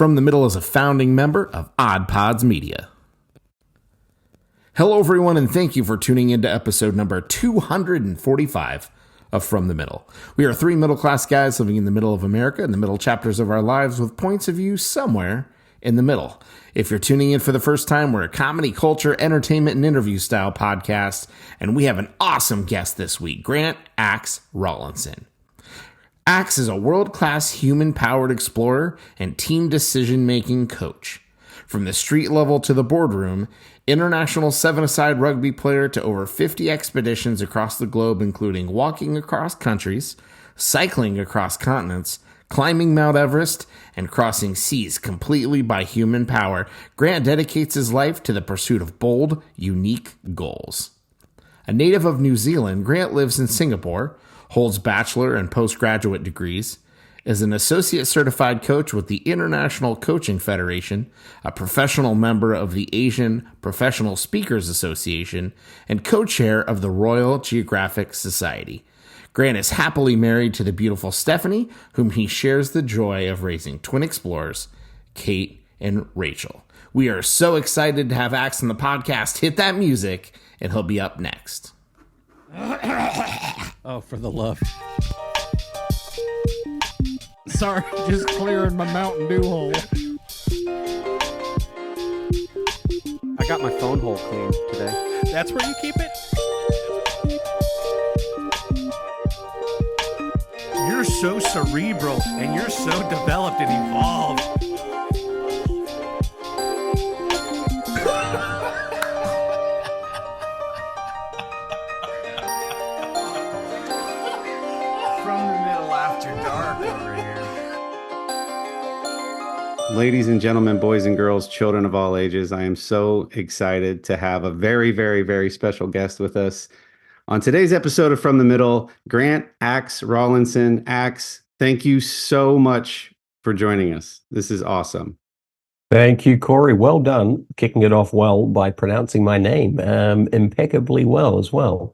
From the Middle is a founding member of Odd Pods Media. Hello, everyone, and thank you for tuning into episode number 245 of From the Middle. We are three middle-class guys living in the middle of America, in the middle chapters of our lives, with points of view somewhere in the middle. If you're tuning in for the first time, we're a comedy, culture, entertainment, and interview-style podcast, and we have an awesome guest this week, Grant Axe Rawlinson. Axe is a world-class human-powered explorer and team decision-making coach. From the street level to the boardroom, international seven-a-side rugby player to over 50 expeditions across the globe, including walking across countries, cycling across continents, climbing Mount Everest, and crossing seas completely by human power, Grant dedicates his life to the pursuit of bold, unique goals. A native of New Zealand, Grant lives in Singapore, holds bachelor and postgraduate degrees, is an associate certified coach with the International Coaching Federation, a professional member of the Asian Professional Speakers Association, and co-chair of the Royal Geographic Society. Grant is happily married to the beautiful Stephanie, whom he shares the joy of raising twin explorers, Kate and Rachel. We are so excited to have Axe on the podcast. Hit that music, and he'll be up next. Oh, for the love. Sorry, just clearing my Mountain Dew hole. I got my phone hole cleaned today. That's where you keep it? You're so cerebral and you're so developed and evolved. Ladies and gentlemen, boys and girls, children of all ages, I am so excited to have a very, very, very special guest with us on today's episode of From the Middle, Grant Axe Rawlinson. Axe, thank you so much for joining us. This is awesome. Thank you, Corey. Well done. Kicking it off well by pronouncing my name impeccably well as well.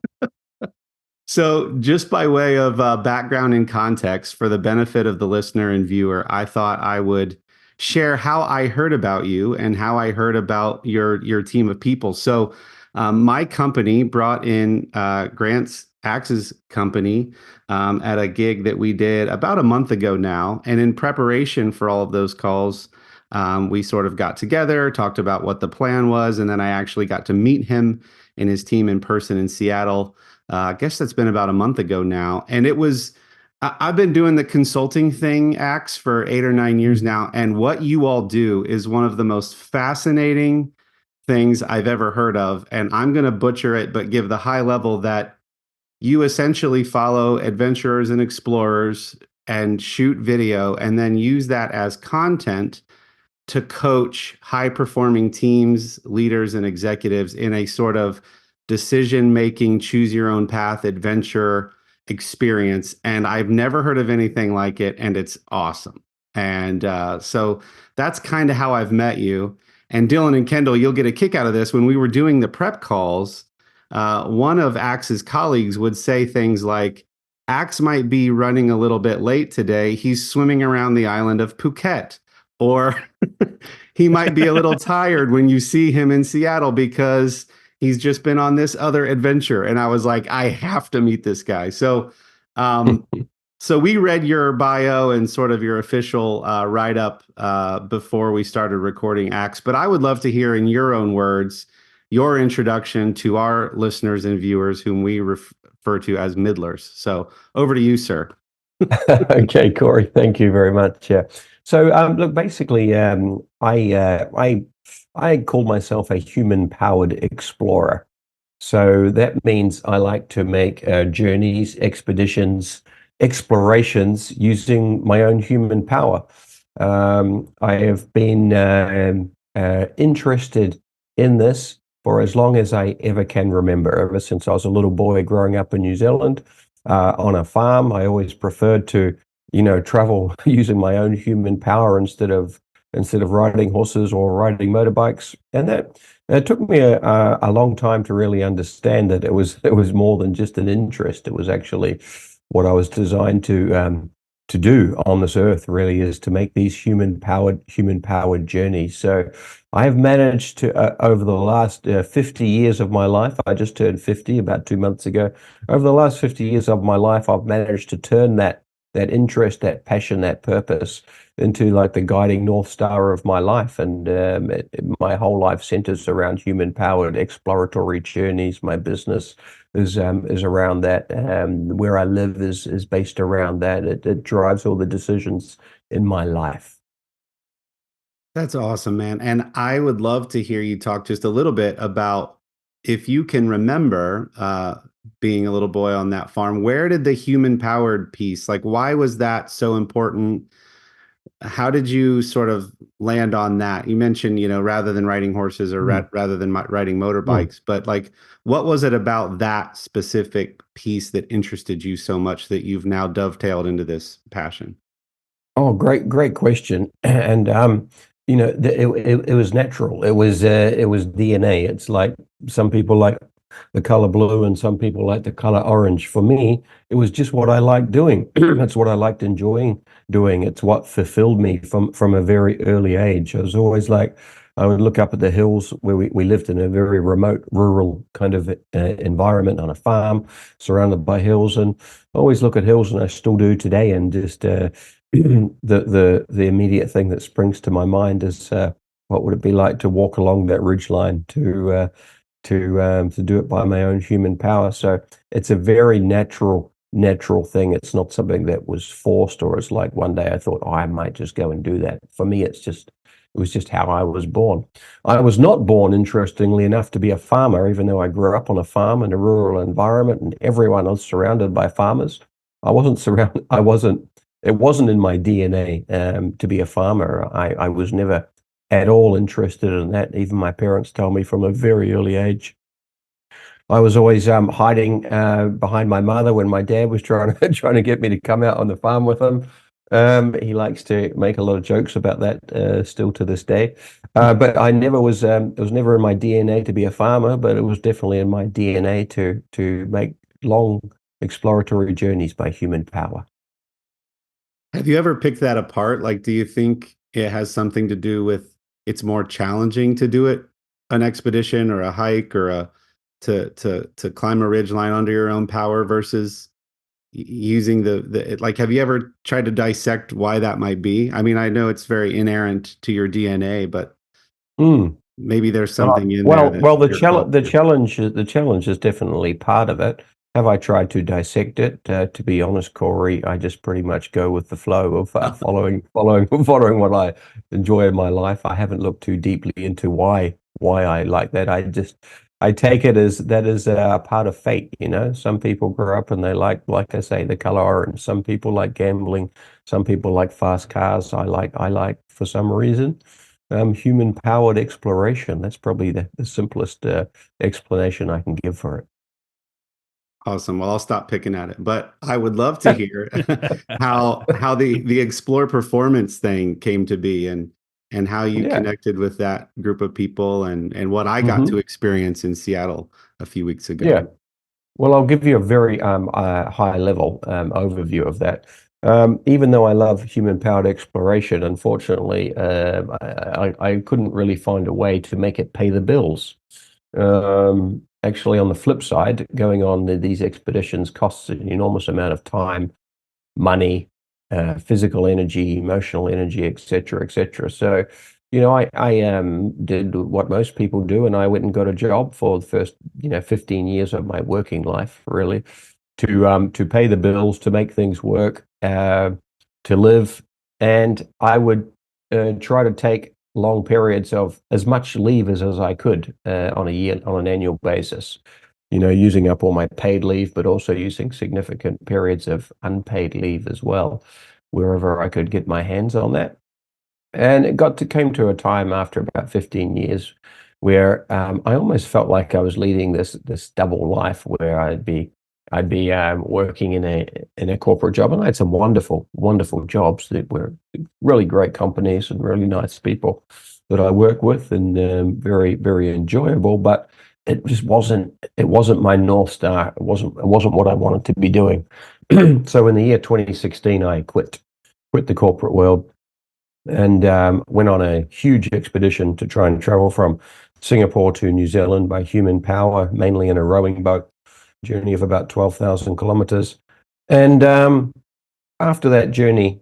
So just by way of background and context, for the benefit of the listener and viewer, I thought I would share how I heard about you and how I heard about your team of people. So my company brought in Grant Axe's company at a gig that we did about a month ago now. And in preparation for all of those calls, we sort of got together, talked about what the plan was, and then I actually got to meet him and his team in person in Seattle. I guess that's been about a month ago now. And I've been doing the consulting thing, Axe, for 8 or 9 years now. And what you all do is one of the most fascinating things I've ever heard of. And I'm going to butcher it, but give the high level that you essentially follow adventurers and explorers and shoot video and then use that as content to coach high-performing teams, leaders, and executives in a sort of decision-making, choose-your-own-path adventure experience. And I've never heard of anything like it, and it's awesome. And so that's kind of how I've met you. And Dylan and Kendall, you'll get a kick out of this. When we were doing the prep calls, one of Axe's colleagues would say things like, Axe might be running a little bit late today. He's swimming around the island of Phuket. Or he might be a little tired when you see him in Seattle because he's just been on this other adventure. And I was like, I have to meet this guy. So so we read your bio and sort of your official write-up before we started recording Axe. But I would love to hear in your own words, your introduction to our listeners and viewers whom we refer to as middlers. So over to you, sir. Okay, Corey, thank you very much. Yeah. So look, basically, I call myself a human-powered explorer. So that means I like to make journeys, expeditions, explorations using my own human power. I have been interested in this for as long as I ever can remember, ever since I was a little boy growing up in New Zealand on a farm. I always preferred to, travel using my own human power instead of riding horses or riding motorbikes. And that it took me a long time to really understand that it was more than just an interest. It was actually what I was designed to to do on this earth really is to make these human powered journeys. So I have managed to over the last 50 years of my life, I just turned 50 about 2 months ago. Over the last 50 years of my life, I've managed to turn that interest, that passion, that purpose into like the guiding North Star of my life. And my whole life centers around human powered exploratory journeys. My business is around that. Where I live is based around that. It drives all the decisions in my life. That's awesome, man. And I would love to hear you talk just a little bit about, if you can remember, being a little boy on that farm, where did the human powered piece, like, why was that so important? How did you sort of land on that? You mentioned, rather than riding horses or Mm. rather than riding Mm. motorbikes, but like, what was it about that specific piece that interested you so much that you've now dovetailed into this passion? Oh, great question. And it was natural. It was DNA. It's like some people like the color blue and some people like the color orange. For me, it was just what I liked doing. It's what I liked enjoying doing. It's what fulfilled me from a very early age. I was always like, I would look up at the hills where we lived in a very remote rural kind of environment on a farm surrounded by hills, and I always look at hills, and I still do today, and just the immediate thing that springs to my mind is what would it be like to walk along that ridge line to do it by my own human power. So it's a very natural thing. It's not something that was forced, or it's like one day I thought, oh, I might just go and do that. For me, it was just how I was born. I was not born, interestingly enough, to be a farmer, even though I grew up on a farm in a rural environment and everyone was surrounded by farmers. I wasn't surrounded. I wasn't. It wasn't in my DNA to be a farmer. I was never at all interested in that. Even my parents told me from a very early age. I was always hiding behind my mother when my dad was trying to trying to get me to come out on the farm with him. He likes to make a lot of jokes about that still to this day. But I never was. It was never in my DNA to be a farmer, but it was definitely in my DNA to make long exploratory journeys by human power. Have you ever picked that apart? Like, do you think it has something to do with, it's more challenging to do it, an expedition or a hike or to climb a ridge line under your own power versus using like, have you ever tried to dissect why that might be? I mean, I know it's very inerrant to your DNA, but Mm. maybe there's something in there Well, that the you're called to. challenge is definitely part of it. Have I tried to dissect it? To be honest, Corey, I just pretty much go with the flow of following what I enjoy in my life. I haven't looked too deeply into why I like that. I take it as that is a part of fate. Some people grow up and they like I say, the color orange. Some people like gambling. Some people like fast cars. I like for some reason human powered exploration. That's probably the simplest explanation I can give for it. Awesome. Well, I'll stop picking at it, but I would love to hear how the explore performance thing came to be, and how you Yeah. connected with that group of people, and what I got to Hmm. experience in Seattle a few weeks ago. Yeah. Well, I'll give you a very high level overview of that. Even though I love human powered exploration, unfortunately, I couldn't really find a way to make it pay the bills. Actually, on the flip side, going on these expeditions costs an enormous amount of time, money, physical energy, emotional energy, etc., etc. So, I did what most people do, and I went and got a job for the first 15 years of my working life, really, to pay the bills, to make things work, to live, and I would try to take long periods of as much leave as I could on an annual basis, using up all my paid leave, but also using significant periods of unpaid leave as well, wherever I could get my hands on that. And came to a time after about 15 years where I almost felt like I was leading this double life where I'd be working in a corporate job, and I had some wonderful jobs that were really great companies and really nice people that I work with, and very enjoyable. But it wasn't my North Star. It wasn't what I wanted to be doing. So in the year 2016, I quit the corporate world and went on a huge expedition to try and travel from Singapore to New Zealand by human power, mainly in a rowing boat, journey of about 12,000 kilometers. And after that journey,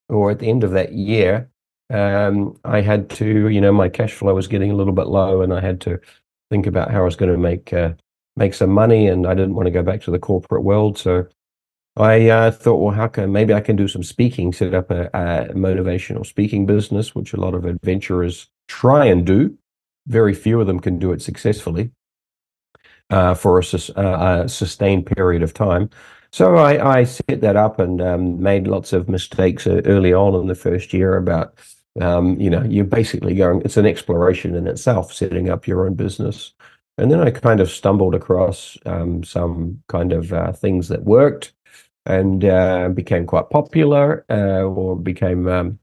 or at the end of that year, I had to, my cash flow was getting a little bit low, and I had to think about how I was going to make some money, and I didn't want to go back to the corporate world. So I thought, well, maybe I can do some speaking, set up a motivational speaking business, which a lot of adventurers try and do. Very few of them can do it successfully for a sustained period of time. So I set that up and made lots of mistakes early on in the first year about, you're basically it's an exploration in itself, setting up your own business. And then I kind of stumbled across some kind of things that worked and became quite popular or became,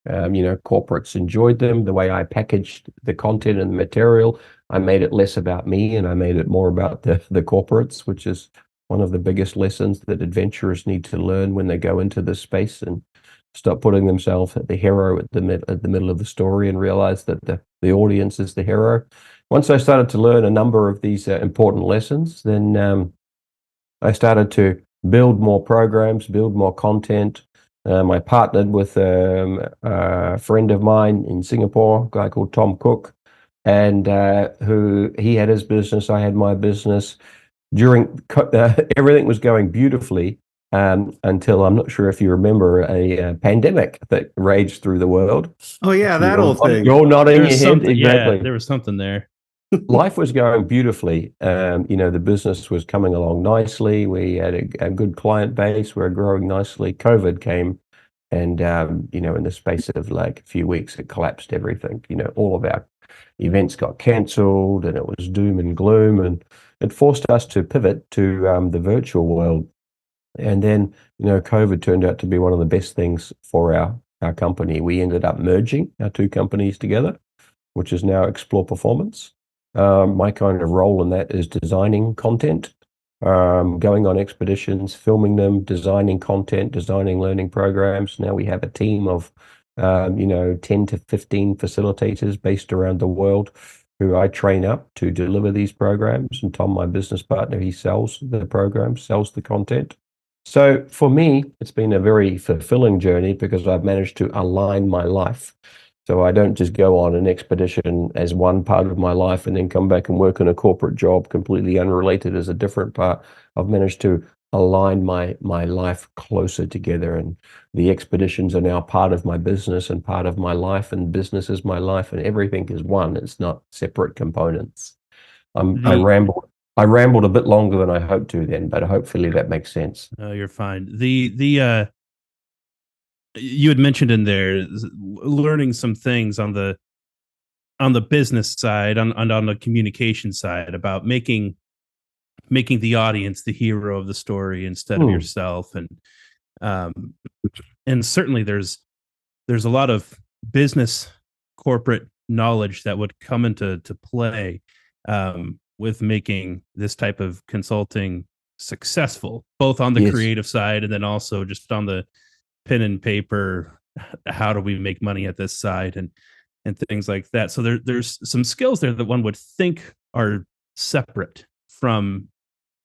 corporates enjoyed them. The way I packaged the content and the material, I made it less about me and I made it more about the corporates, which is one of the biggest lessons that adventurers need to learn when they go into this space and stop putting themselves at the hero at the middle of the story and realize that the audience is the hero. Once I started to learn a number of these important lessons, then I started to build more programs, build more content. I partnered with a friend of mine in Singapore, a guy called Tom Cook, and who he had his business, I had my business. Everything was going beautifully until, I'm not sure if you remember, a pandemic that raged through the world. Oh yeah, that old thing. You're nodding There your was head. something, Exactly. yeah, there was something there. Life was going beautifully. The business was coming along nicely. We had a good client base. We were growing nicely. COVID came, and in the space of like a few weeks, it collapsed everything. All of our events got cancelled, and it was doom and gloom, and it forced us to pivot to the virtual world. And then, COVID turned out to be one of the best things for our company. We ended up merging our two companies together, which is now Explore Performance. My kind of role in that is designing content, going on expeditions, filming them, designing content, designing learning programs. Now we have a team of, 10 to 15 facilitators based around the world who I train up to deliver these programs. And Tom, my business partner, he sells the programs, sells the content. So for me, it's been a very fulfilling journey because I've managed to align my life. So I don't just go on an expedition as one part of my life and then come back and work in a corporate job completely unrelated as a different part. I've managed to align my life closer together, and the expeditions are now part of my business and part of my life, and business is my life, and everything is one. It's not separate components. I The rambled. I rambled a bit longer than I hoped to then, but hopefully that makes sense. You're fine. The you had mentioned in there learning some things on the business side, on the communication side, about making the audience the hero of the story instead of yourself, um and certainly there's a lot of business corporate knowledge that would come into play with making this type of consulting successful, both on the Yes. creative side and then also just on the pen and paper, how do we make money at this side, and things like that. So there's some skills there that one would think are separate from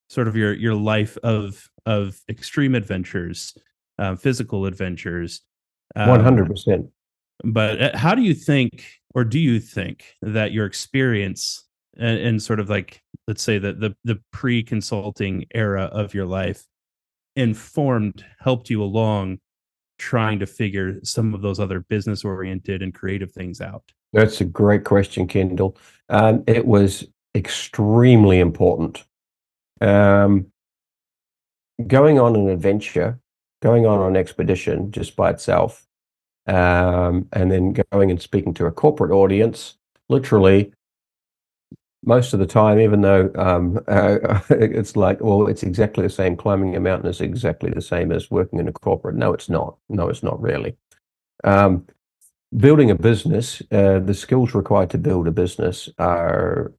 sort of your life of extreme adventures, physical adventures. 100%. But how do you think, or do you think that your experience and sort of like, let's say that the pre-consulting era of your life helped you along trying to figure some of those other business oriented and creative things out? That's a great question, Kendall. It was extremely important. Going on an adventure, going on an expedition just by itself, and then going and speaking to a corporate audience, literally most of the time, even though it's like, well, it's exactly the same. Climbing a mountain is exactly the same as working in a corporate. No, it's not. No, it's not really. Building a business, the skills required to build a business are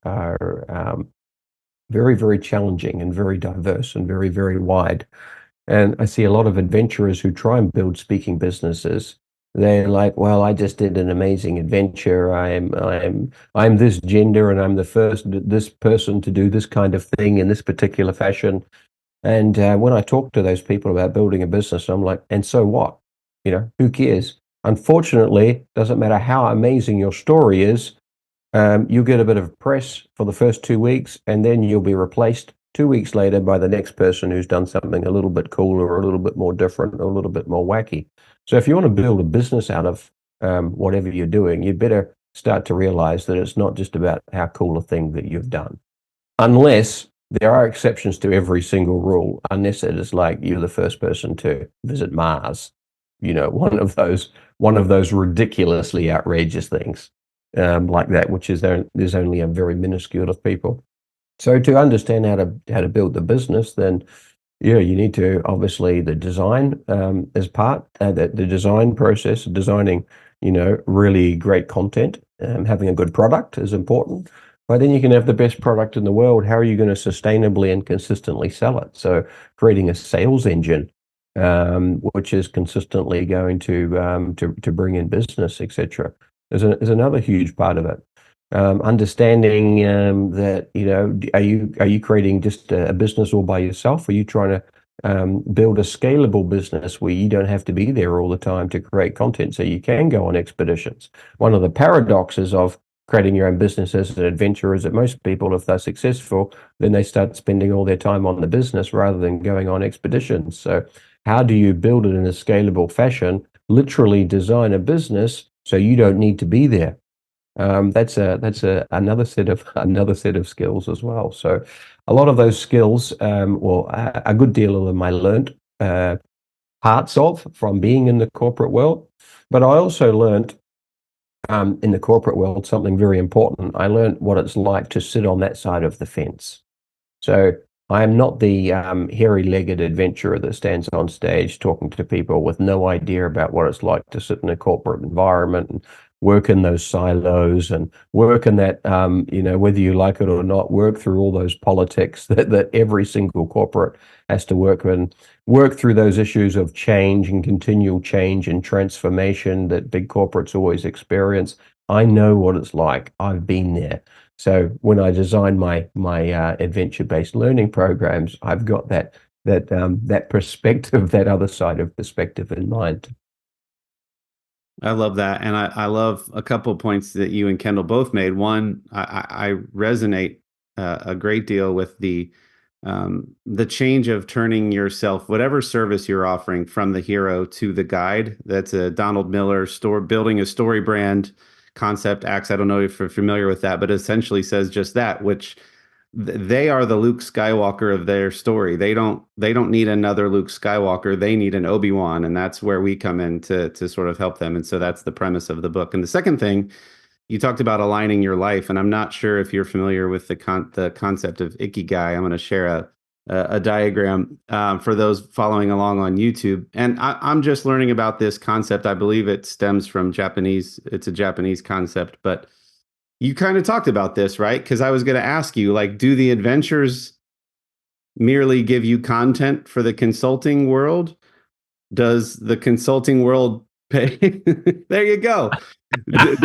very, very challenging and very diverse and very, very wide. And I see a lot of adventurers who try and build speaking businesses. They're like, well, I just did an amazing adventure. I'm this gender and I'm the first this person to do this kind of thing in this particular fashion. And when I talk to those people about building a business, I'm like, and so what? Who cares? Unfortunately, doesn't matter how amazing your story is, you'll get a bit of press for the first 2 weeks, and then you'll be replaced 2 weeks later by the next person who's done something a little bit cooler or a little bit more different or a little bit more wacky. So if you want to build a business out of whatever you're doing, you'd better start to realize that it's not just about how cool a thing that you've done. Unless there are exceptions to every single rule, unless it is like you're the first person to visit Mars, one of those ridiculously outrageous things like that, which is there's only a very minuscule of people. So to understand how to build the business, then yeah, you need to obviously the design as part the design process, designing really great content, having a good product is important. But then you can have the best product in the world. How are you going to sustainably and consistently sell it? So creating a sales engine, which is consistently going to bring in business, etc., is another huge part of it. Understanding that are you creating just a business all by yourself? Or are you trying to build a scalable business where you don't have to be there all the time to create content, so you can go on expeditions? One of the paradoxes of creating your own business as an adventurer is that most people, if they're successful, then they start spending all their time on the business rather than going on expeditions. So how do you build it in a scalable fashion? Literally design a business so you don't need to be there. That's another set of skills as well. So a lot of those skills, a good deal of them I learned parts of from being in the corporate world, but I also learned in the corporate world something very important. I learned what it's like to sit on that side of the fence. So I am not the hairy-legged adventurer that stands on stage talking to people with no idea about what it's like to sit in a corporate environment and work in those silos and work in that, whether you like it or not, work through all those politics that every single corporate has to work through those issues of change and continual change and transformation that big corporates always experience. I know what it's like. I've been there. So when I design my adventure-based learning programs, I've got that perspective, that other side of perspective in mind. I love that. And I love a couple of points that you and Kendall both made. One, I resonate a great deal with the change of turning yourself, whatever service you're offering, from the hero to the guide. That's a Donald Miller building a story brand concept. Acts, I don't know if you're familiar with that, but essentially says just that, which they are the Luke Skywalker of their story. They don't need another Luke Skywalker. They need an Obi-Wan, and that's where we come in to sort of help them. And so that's the premise of the book. And the second thing, you talked about aligning your life, and I'm not sure if you're familiar with the concept of Ikigai. I'm going to share a diagram for those following along on YouTube. And I'm just learning about this concept. I believe it stems from Japanese. It's a Japanese concept, but you kind of talked about this, right? Because I was going to ask you, like, do the adventures merely give you content for the consulting world? Does the consulting world pay? There you go. Does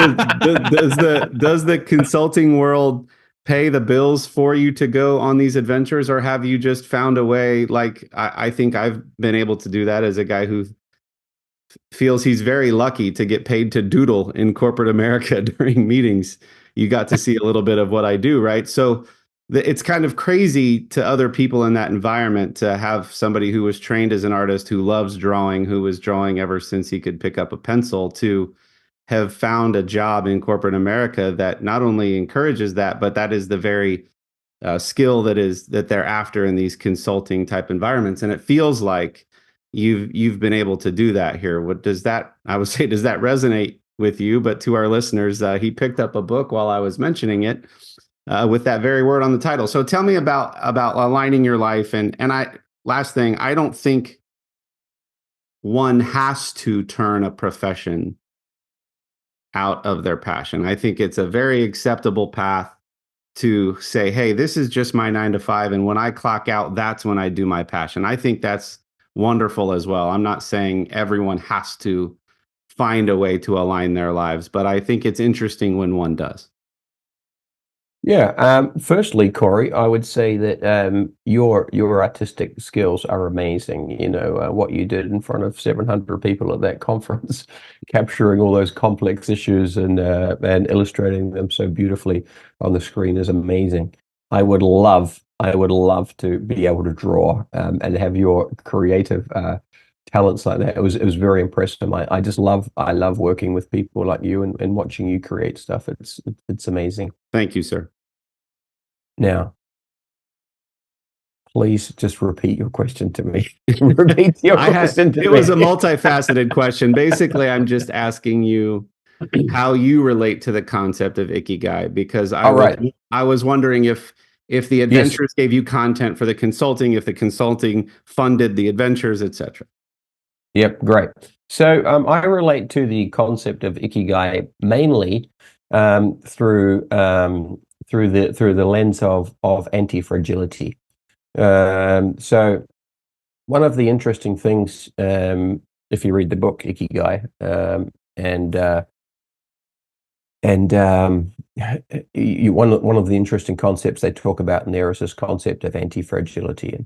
the consulting world pay the bills for you to go on these adventures, or have you just found a way? Like I think I've been able to do that as a guy who feels he's very lucky to get paid to doodle in corporate America during meetings. You got to see a little bit of what I do, right? So it's kind of crazy to other people in that environment to have somebody who was trained as an artist, who loves drawing, who was drawing ever since he could pick up a pencil, to have found a job in corporate America that not only encourages that, but that is the very skill that they're after in these consulting type environments. And it feels like you've been able to do that here. Does that resonate with you? But to our listeners, he picked up a book while I was mentioning it with that very word on the title. So tell me about aligning your life. And last thing, I don't think one has to turn a profession out of their passion. I think it's a very acceptable path to say, hey, this is just my 9 to 5. And when I clock out, that's when I do my passion. I think that's wonderful as well. I'm not saying everyone has to find a way to align their lives, but I think it's interesting when one does. Yeah. Firstly, Corey, I would say that your artistic skills are amazing. What you did in front of 700 people at that conference, capturing all those complex issues and illustrating them so beautifully on the screen is amazing. I would love to be able to draw and have your creative talents like that. It was very impressive. I love working with people like you and watching you create stuff. It's amazing. Thank you, sir. Now, please just repeat your question to me. Repeat your question to it me. was a multifaceted question. Basically, I'm just asking you how you relate to the concept of ikigai, because I was wondering if the adventures gave you content for the consulting, if the consulting funded the adventures, etc. Yep, great. So I relate to the concept of ikigai mainly through the lens of anti-fragility. So one of the interesting things, if you read the book Ikigai, one of the interesting concepts they talk about in there is this concept of anti-fragility.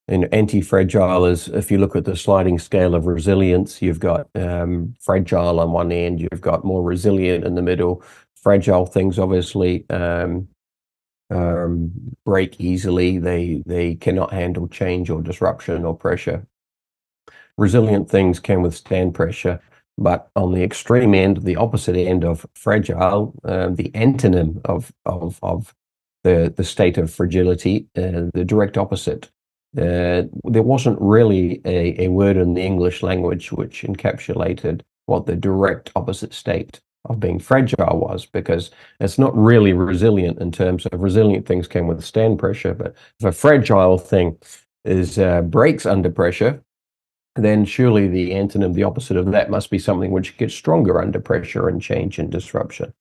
And anti-fragile is, if you look at the sliding scale of resilience, you've got fragile on one end, you've got more resilient in the middle. Fragile things obviously break easily. They cannot handle change or disruption or pressure. Resilient things can withstand pressure, but on the extreme end, the opposite end of fragile, the antonym of the state of fragility, the direct opposite. There wasn't really a word in the English language which encapsulated what the direct opposite state of being fragile was, because it's not really resilient in terms of resilient things can withstand pressure. But if a fragile thing breaks under pressure, then surely the antonym, the opposite of that, must be something which gets stronger under pressure and change and disruption.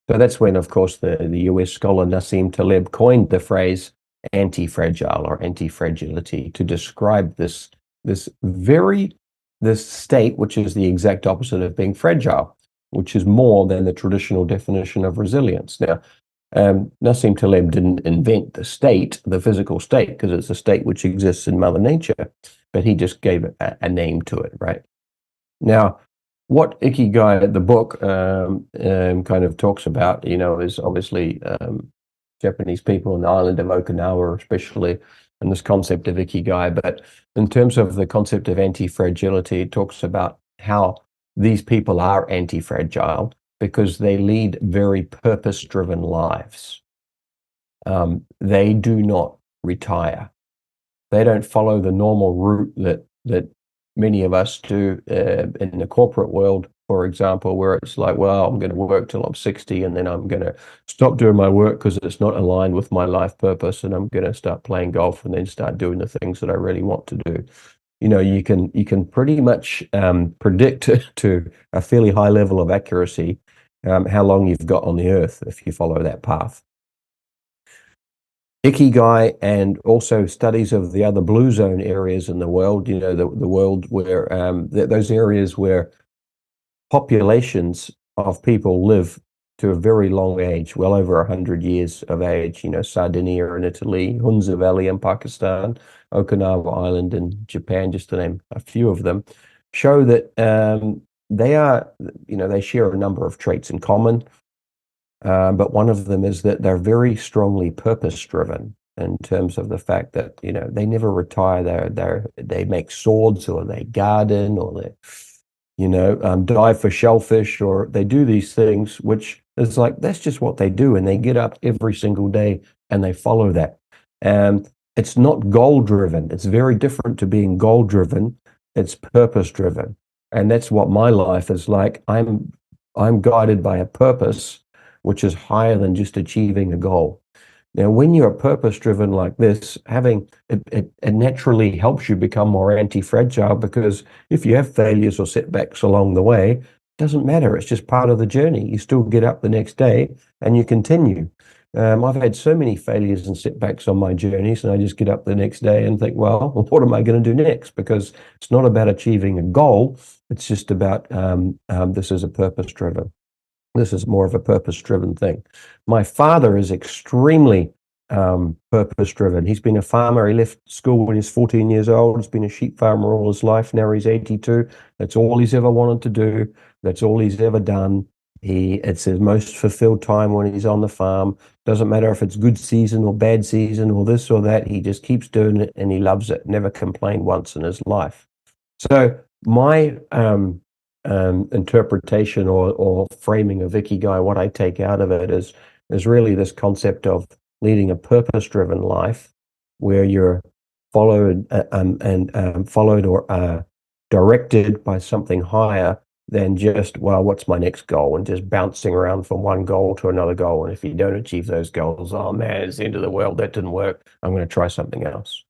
So that's when, of course, the US scholar Nassim Taleb coined the phrase anti-fragile or anti-fragility to describe this state, which is the exact opposite of being fragile, which is more than the traditional definition of resilience. Now, Nassim Taleb didn't invent the state, the physical state, because it's a state which exists in Mother Nature, but he just gave it a name to it, right? Now, what Ikigai, the book, kind of talks about, is obviously Japanese people on the island of Okinawa, especially, and this concept of Ikigai. But in terms of the concept of anti-fragility, it talks about how these people are anti-fragile because they lead very purpose-driven lives. They do not retire. They don't follow the normal route that many of us do in the corporate world, for example, where it's like, well, I'm going to work till I'm 60 and then I'm going to stop doing my work because it's not aligned with my life purpose, and I'm going to start playing golf and then start doing the things that I really want to do. You can pretty much predict to a fairly high level of accuracy how long you've got on the earth if you follow that path. Ikigai and also studies of the other blue zone areas in the world, the world where those areas where populations of people live to a very long age, well over 100 years of age, Sardinia in Italy, Hunza Valley in Pakistan, Okinawa Island in Japan, just to name a few of them, show that they share a number of traits in common. But one of them is that they're very strongly purpose-driven in terms of the fact that, they never retire. They make swords, or they garden, or they, dive for shellfish, or they do these things, which is like, that's just what they do. And they get up every single day and they follow that. And it's not goal-driven. It's very different to being goal-driven. It's purpose-driven. And that's what my life is like. I'm guided by a purpose which is higher than just achieving a goal. Now, when you're purpose-driven like this, having it naturally helps you become more anti-fragile, because if you have failures or setbacks along the way, it doesn't matter. It's just part of the journey. You still get up the next day and you continue. I've had so many failures and setbacks on my journeys, and I just get up the next day and think, well, what am I going to do next? Because it's not about achieving a goal. It's just about this is a purpose-driven. This is more of a purpose-driven thing. My father is extremely purpose-driven. He's been a farmer. He left school when he was 14 years old. He's been a sheep farmer all his life. Now he's 82. That's all he's ever wanted to do. That's all he's ever done. It's his most fulfilled time when he's on the farm. Doesn't matter if it's good season or bad season or this or that. He just keeps doing it and he loves it. Never complained once in his life. So my interpretation or framing of Ikigai, what I take out of it is really this concept of leading a purpose-driven life where you're followed followed or directed by something higher than just, well, what's my next goal, and just bouncing around from one goal to another goal. And if you don't achieve those goals, oh man, it's the end of the world. That didn't work. I'm going to try something else.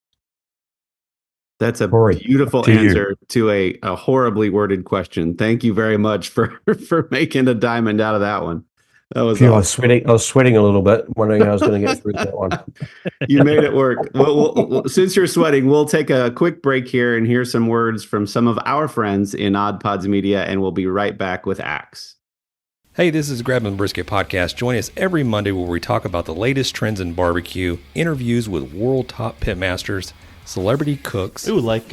That's a Corey, beautiful answer to a horribly worded question. Thank you very much for making a diamond out of that one. That was awesome. I was sweating a little bit, wondering how I was going to get through that one. You made it work. Well, since you're sweating, we'll take a quick break here and hear some words from some of our friends in Odd Pods Media, and we'll be right back with Axe. Hey, this is Grabbing Brisket Podcast. Join us every Monday where we talk about the latest trends in barbecue, interviews with world top pitmasters, celebrity cooks. Ooh, like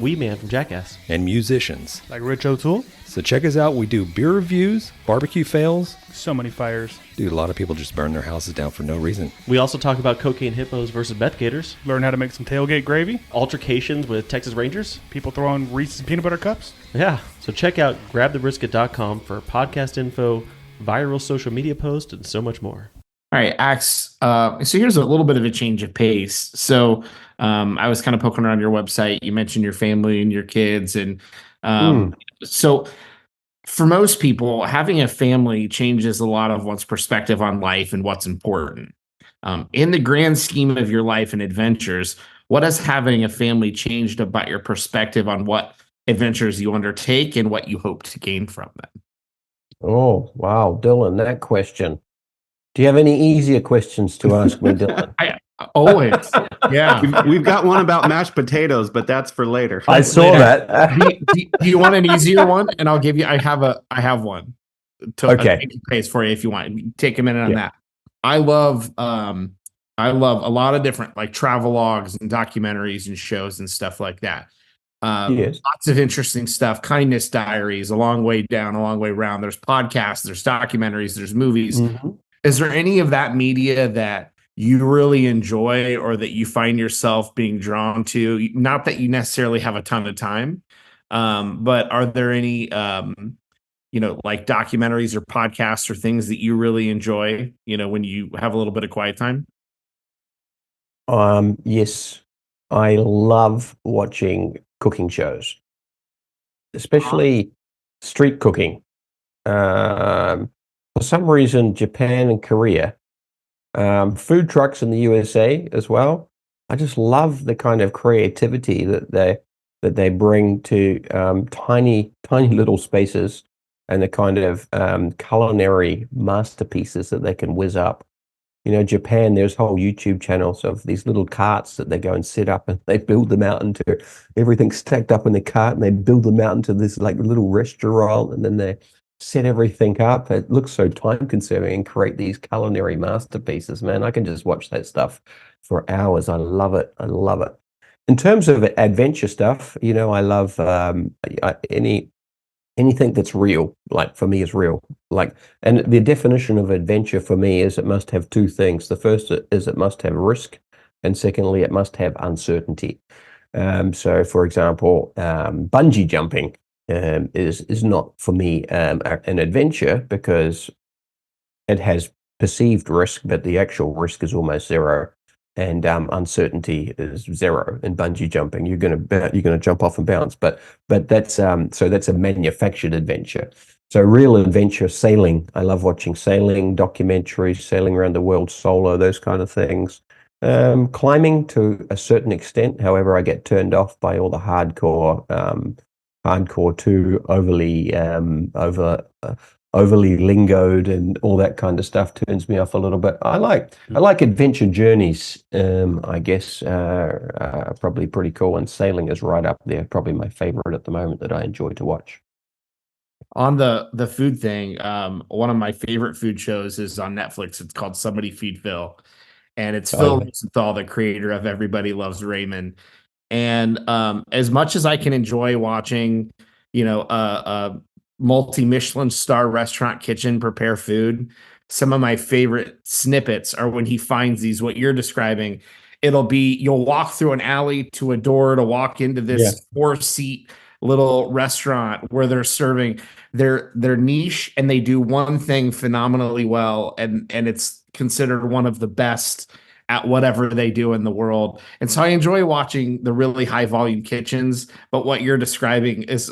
Wee Man from Jackass. And musicians. Like Rich O'Toole? So check us out. We do beer reviews, barbecue fails. So many fires. Dude, a lot of people just burn their houses down for no reason. We also talk about cocaine hippos versus meth gators. Learn how to make some tailgate gravy. Altercations with Texas Rangers. People throwing Reese's peanut butter cups. Yeah, so check out grabthebrisket.com for podcast info, viral social media posts, and so much more. All right, Axe. So here's a little bit of a change of pace. So I was kind of poking around your website. You mentioned your family and your kids. And so for most people, having a family changes a lot of one's perspective on life and what's important. In the grand scheme of your life and adventures, what has having a family changed about your perspective on what adventures you undertake and what you hope to gain from them? Oh, wow, Dylan, that question. Do you have any easier questions to ask me, Dylan? Always. Yeah. We've got one about mashed potatoes, but that's for later. I saw that. Do you want an easier one? And I'll give you, I have one. Okay. Pace for you if you want. Take a minute on that. I love a lot of different like travelogues and documentaries and shows and stuff like that. Lots of interesting stuff. Kindness Diaries, A Long Way Down, A Long Way Round. There's podcasts, there's documentaries, there's movies. Mm-hmm. Is there any of that media that you really enjoy or that you find yourself being drawn to? Not that you necessarily have a ton of time, but are there any, like documentaries or podcasts or things that you really enjoy, when you have a little bit of quiet time? Yes, I love watching cooking shows, especially street cooking. For some reason, Japan and Korea, food trucks in the USA as well. I just love the kind of creativity that they bring to tiny little spaces, and the kind of culinary masterpieces that they can whiz up. Japan, there's whole YouTube channels of these little carts that they go and set up, and they build them out into everything stacked up in the cart, and they build them out into this like little restaurant, and then they set everything up. It looks so time consuming and create these culinary masterpieces, man. I can just watch that stuff for hours. I love it. I love it. In terms of adventure stuff, I love anything that's real, like for me is real. And the definition of adventure for me is it must have two things. The first is it must have risk, and secondly, it must have uncertainty. So for example, bungee jumping is not for me an adventure because it has perceived risk, but the actual risk is almost zero, and uncertainty is zero. In bungee jumping, you're gonna jump off and bounce, but that's that's a manufactured adventure. So real adventure, sailing. I love watching sailing documentaries, sailing around the world solo, those kind of things. Climbing to a certain extent, however, I get turned off by all the hardcore too overly overly lingoed and all that kind of stuff turns me off a little bit. I like adventure journeys. I guess probably pretty cool, and sailing is right up there. Probably my favorite at the moment that I enjoy to watch. On the food thing, one of my favorite food shows is on Netflix. It's called Somebody Feed Phil, and it's Oh, Phil yeah. Rosenthal, the creator of Everybody Loves Raymond. And as much as I can enjoy watching, a multi-Michelin star restaurant kitchen prepare food, some of my favorite snippets are when he finds these, what you're describing. It'll be you'll walk through an alley to a door to walk into Yeah. this 4-seat little restaurant where they're serving their niche, and they do one thing phenomenally well, and it's considered one of the best at whatever they do in the world. And so I enjoy watching the really high volume kitchens, but what you're describing is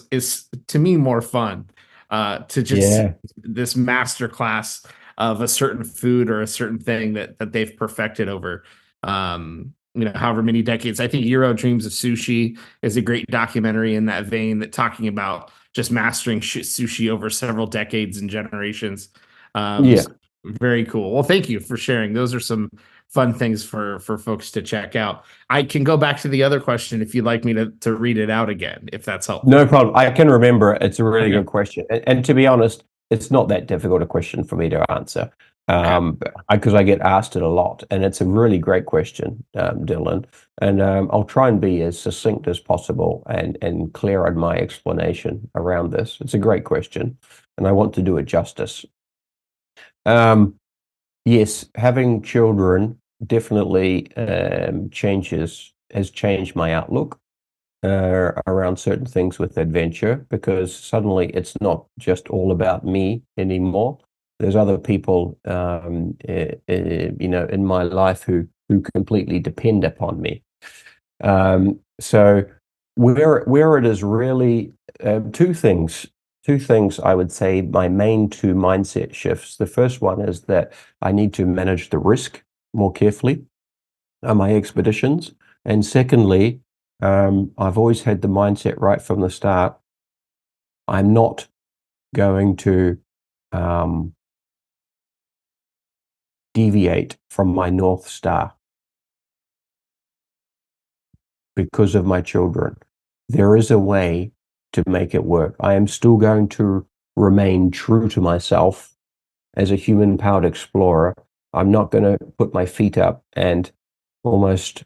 to me more fun. To just see Yeah. this master class of a certain food or a certain thing that they've perfected over however many decades. I think Euro Dreams of Sushi is a great documentary in that vein, that talking about just mastering sushi over several decades and generations. Yeah. So very cool. Well, thank you for sharing. Those are some fun things for folks to check out. I can go back to the other question if you'd like me to read it out again, if that's helpful. No problem. I can remember it. It's a really Okay. good question. And to be honest, it's not that difficult a question for me to answer, because I get asked it a lot. And it's a really great question, Dylan. And I'll try and be as succinct as possible and clear on my explanation around this. It's a great question, and I want to do it justice. Yes, having children definitely has changed my outlook around certain things with adventure, because suddenly it's not just all about me anymore. There's other people, in my life who completely depend upon me. So where it is really two things. Two things I would say my main two mindset shifts. The first one is that I need to manage the risk more carefully on my expeditions. And secondly, I've always had the mindset right from the start. I'm not going to deviate from my North Star because of my children. There is a way to make it work. I am still going to remain true to myself as a human-powered explorer. I'm not going to put my feet up and almost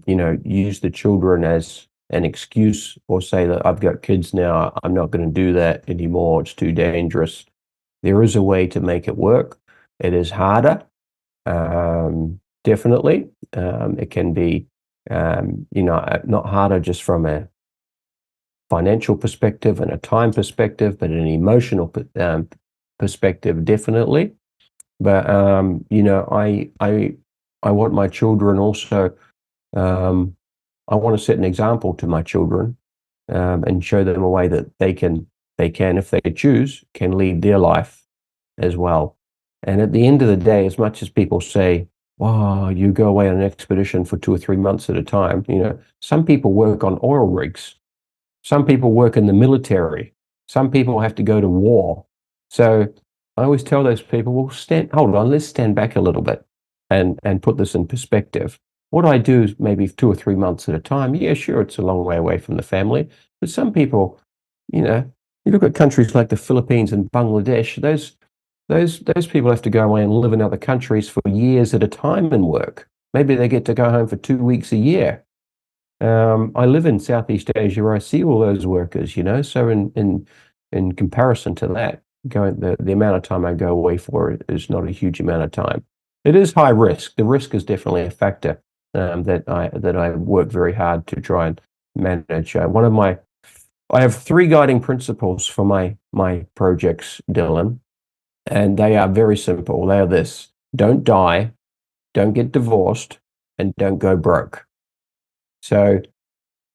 use the children as an excuse, or say that I've got kids now, I'm not going to do that anymore, it's too dangerous. There is a way to make it work. It is harder, definitely. It can be, not harder just from a financial perspective and a time perspective, but an emotional perspective, definitely. But I want my children also. I want to set an example to my children, and show them a way that they can, if they choose, can lead their life as well. And at the end of the day, as much as people say, "Wow, you go away on an expedition for 2 or 3 months at a time," some people work on oil rigs. Some people work in the military. Some people have to go to war. So I always tell those people, well, hold on, let's stand back a little bit and put this in perspective. What I do is maybe 2 or 3 months at a time. Yeah, sure, it's a long way away from the family. But some people, you look at countries like the Philippines and Bangladesh, those people have to go away and live in other countries for years at a time and work. Maybe they get to go home for 2 weeks a year. I live in Southeast Asia, where I see all those workers, so in comparison to that, the amount of time I go away for is not a huge amount of time. It is high risk. The risk is definitely a factor that I work very hard to try and manage. I have 3 guiding principles for my projects, Dylan, and they are very simple. They are this: don't die, don't get divorced, and don't go broke. So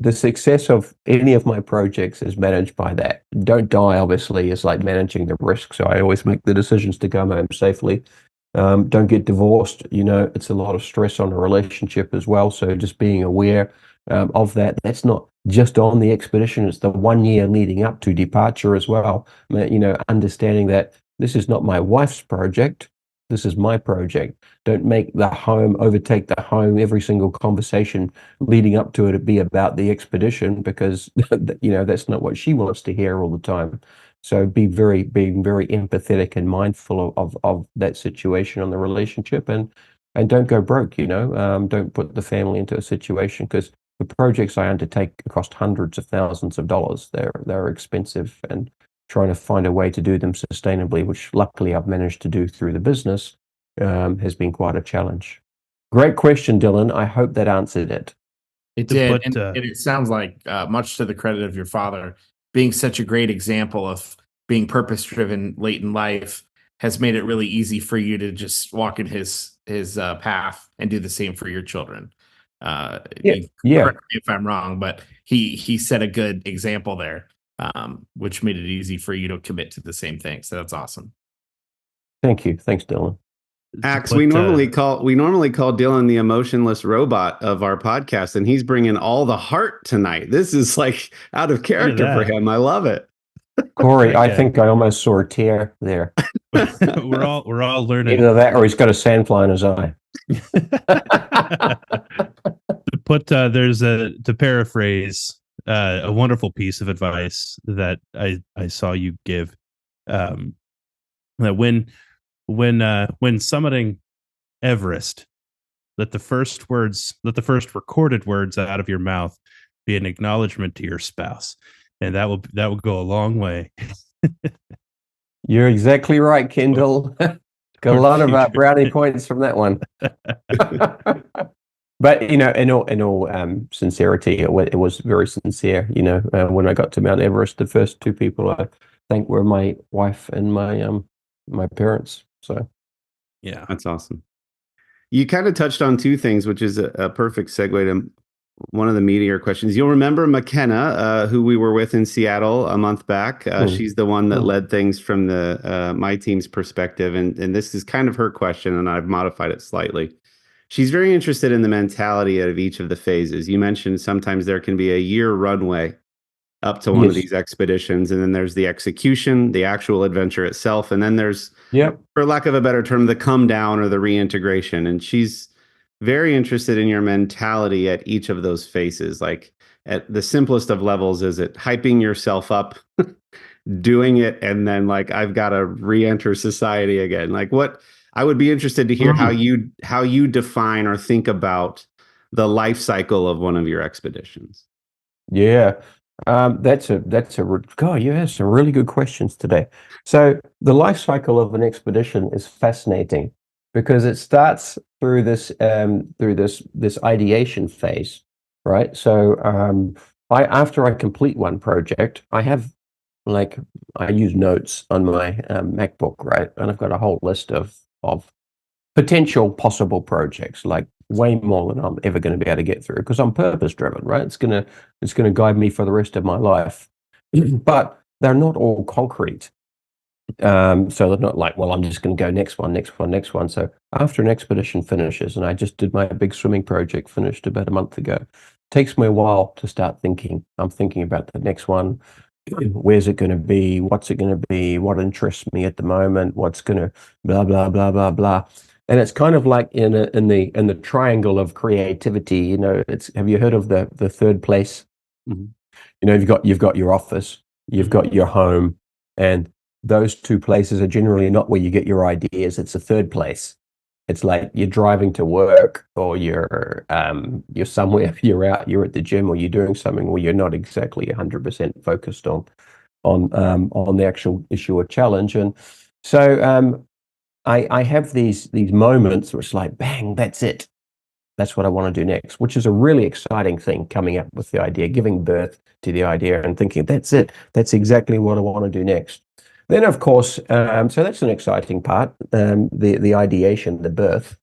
the success of any of my projects is managed by that. Don't die, obviously, is like managing the risk. So I always make the decisions to come home safely. Don't get divorced. It's a lot of stress on a relationship as well. So just being aware of that. That's not just on the expedition, it's the 1 year leading up to departure as well. Understanding that this is not my wife's project, this is my project. Don't make the home overtake the home, every single conversation leading up to it be about the expedition, because that's not what she wants to hear all the time. So being very empathetic and mindful of that situation on the relationship, and don't go broke. Don't put the family into a situation, because the projects I undertake cost hundreds of thousands of dollars. They're expensive, and trying to find a way to do them sustainably, which luckily I've managed to do through the business, has been quite a challenge. Great question, Dylan. I hope that answered it. It did, But, and it sounds like, much to the credit of your father, being such a great example of being purpose-driven late in life has made it really easy for you to just walk in his path and do the same for your children. Yeah. Correct me if I'm wrong, but he set a good example there, which made it easy for you to commit to the same thing. So that's awesome. Thank you. Thanks, Dylan. Axe, we normally call Dylan the emotionless robot of our podcast, and he's bringing all the heart tonight. This is like out of character for him. I love it. Corey, I think I almost saw a tear there. we're all learning. Either that, or he's got a sandfly in his eye. To paraphrase a wonderful piece of advice that I saw you give, that when summiting Everest, let the first recorded words out of your mouth be an acknowledgement to your spouse, and that will go a long way. You're exactly right, Kendall. Got a lot of brownie points from that one. But in all sincerity, it was very sincere. When I got to Mount Everest, the first two people I thanked were my wife and my parents. So, yeah, that's awesome. You kind of touched on two things, which is a perfect segue to one of the meatier questions. You'll remember McKenna, who we were with in Seattle a month back. She's the one that led things from the my team's perspective, and this is kind of her question, and I've modified it slightly. She's very interested in the mentality of each of the phases. You mentioned sometimes there can be a year runway up to one of these expeditions, and then there's the execution, the actual adventure itself, and then there's, for lack of a better term, the come down or the reintegration. And she's very interested in your mentality at each of those phases. Like, at the simplest of levels, is it hyping yourself up, doing it, and then like, I've got to re-enter society again? Like, what I would be interested to hear how you define or think about the life cycle of one of your expeditions. Yeah. God, you have some really good questions today. So the life cycle of an expedition is fascinating, because it starts through this ideation phase, right? So after I complete one project, I use notes on my MacBook, right? And I've got a whole list of potential possible projects, like way more than I'm ever going to be able to get through, because I'm purpose driven, right? It's gonna guide me for the rest of my life. But they're not all concrete. So they're not like, well, I'm just going to go next one. So after an expedition finishes, and I just did my big swimming project, finished about a month ago, it takes me a while to start thinking. I'm thinking about the next one. Where's it going to be? What's it going to be? What interests me at the moment? What's going to blah blah blah blah blah? And it's kind of like in the triangle of creativity. Have you heard of the third place? Mm-hmm. You've got your office, you've got your home, and those two places are generally not where you get your ideas. It's a third place. It's like you're driving to work, or you're somewhere, you're at the gym, or you're doing something where you're not exactly 100% focused on the actual issue or challenge. And so I have these moments where it's like, bang, that's it. That's what I want to do next, which is a really exciting thing, coming up with the idea, giving birth to the idea and thinking, that's it. That's exactly what I want to do next. Then, of course, so that's an exciting part, the ideation, the birth,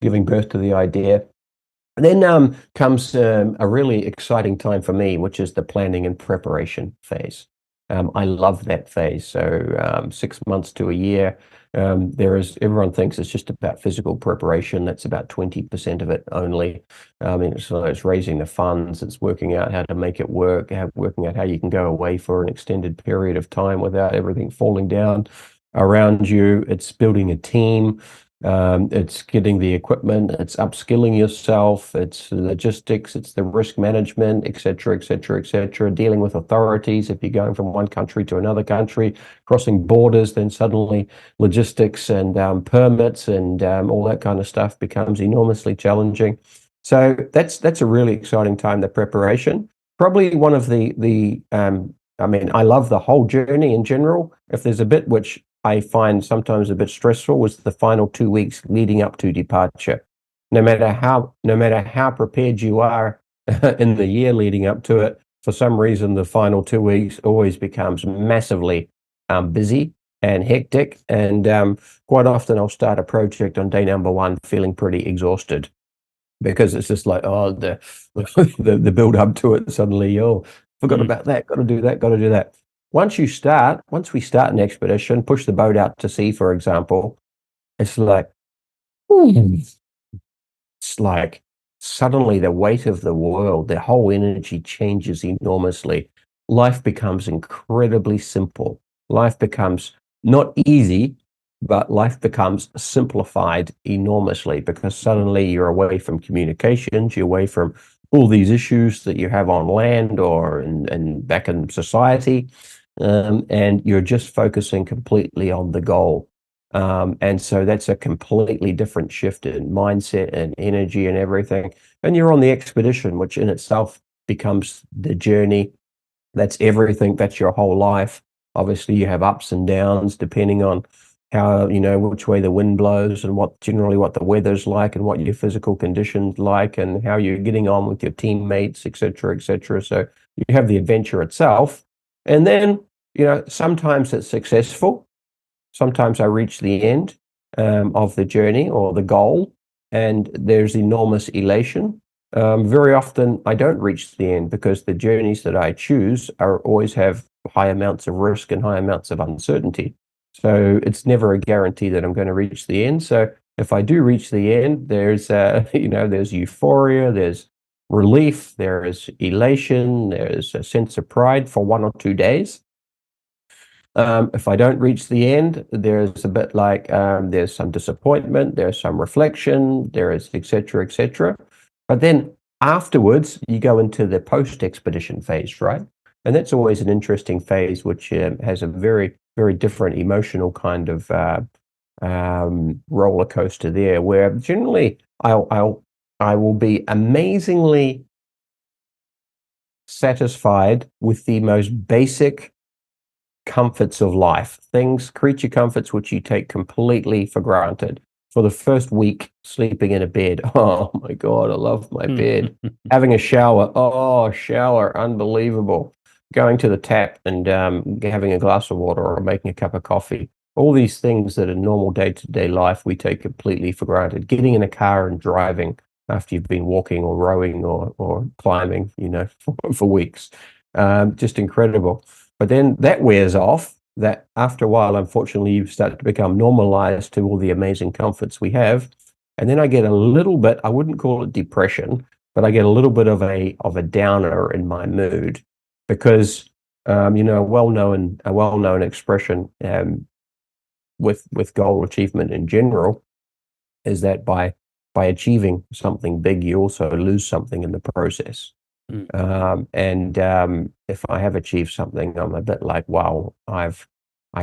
giving birth to the idea. And then comes a really exciting time for me, which is the planning and preparation phase. I love that phase. So 6 months to a year. Everyone thinks it's just about physical preparation. That's about 20% of it only. It's raising the funds, it's working out how to make it work, working out how you can go away for an extended period of time without everything falling down around you. It's building a team. It's getting the equipment, it's upskilling yourself, it's logistics, it's the risk management, et cetera, et cetera, et cetera, dealing with authorities. If you're going from one country to another country, crossing borders, then suddenly logistics and permits and all that kind of stuff becomes enormously challenging. So that's a really exciting time, the preparation. Probably one of I love the whole journey in general. If there's a bit which I find sometimes a bit stressful was the final 2 weeks leading up to departure. No matter how prepared you are in the year leading up to it, for some reason the final 2 weeks always becomes massively busy and hectic. And quite often I'll start a project on day number 1 feeling pretty exhausted, because it's just like, oh, the build up to it, suddenly, oh, forgot about that, got to do that. Once we start an expedition, push the boat out to sea, for example, it's like, it's like suddenly the weight of the world, the whole energy changes enormously. Life becomes incredibly simple. Life becomes not easy, but life becomes simplified enormously, because suddenly you're away from communications, you're away from all these issues that you have on land or back in society, and you're just focusing completely on the goal. And so that's a completely different shift in mindset and energy and everything. And you're on the expedition, which in itself becomes the journey. That's everything. That's your whole life. Obviously, you have ups and downs depending on how, which way the wind blows and what the weather's like and what your physical conditions like and how you're getting on with your teammates, et cetera, et cetera. So you have the adventure itself. And then, sometimes it's successful. Sometimes I reach the end of the journey or the goal, and there's enormous elation. Very often I don't reach the end, because the journeys that I choose always have high amounts of risk and high amounts of uncertainty. So it's never a guarantee that I'm going to reach the end. So if I do reach the end, there's there's euphoria, there's relief, there is elation, there's a sense of pride for 1 or 2 days. If I don't reach the end, there's a bit like there's some disappointment, there's some reflection, there is et cetera, et cetera. But then afterwards, you go into the post-expedition phase, right? And that's always an interesting phase, which has a very, very different emotional kind of roller coaster there, where generally I will be amazingly satisfied with the most basic comforts of life, creature comforts which you take completely for granted. For the first week, sleeping in a bed, oh my God, I love my bed. Having a shower, unbelievable. Going to the tap and having a glass of water or making a cup of coffee. All these things that in normal day-to-day life we take completely for granted. Getting in a car and driving after you've been walking or rowing or climbing, for weeks. Just incredible. But then that wears off. That after a while, unfortunately, you start to become normalized to all the amazing comforts we have. And then I get a little bit, I wouldn't call it depression, but I get a little bit of a downer in my mood, because a well-known expression with goal achievement in general is that by achieving something big, you also lose something in the process. If I have achieved something, I'm a bit like, wow, I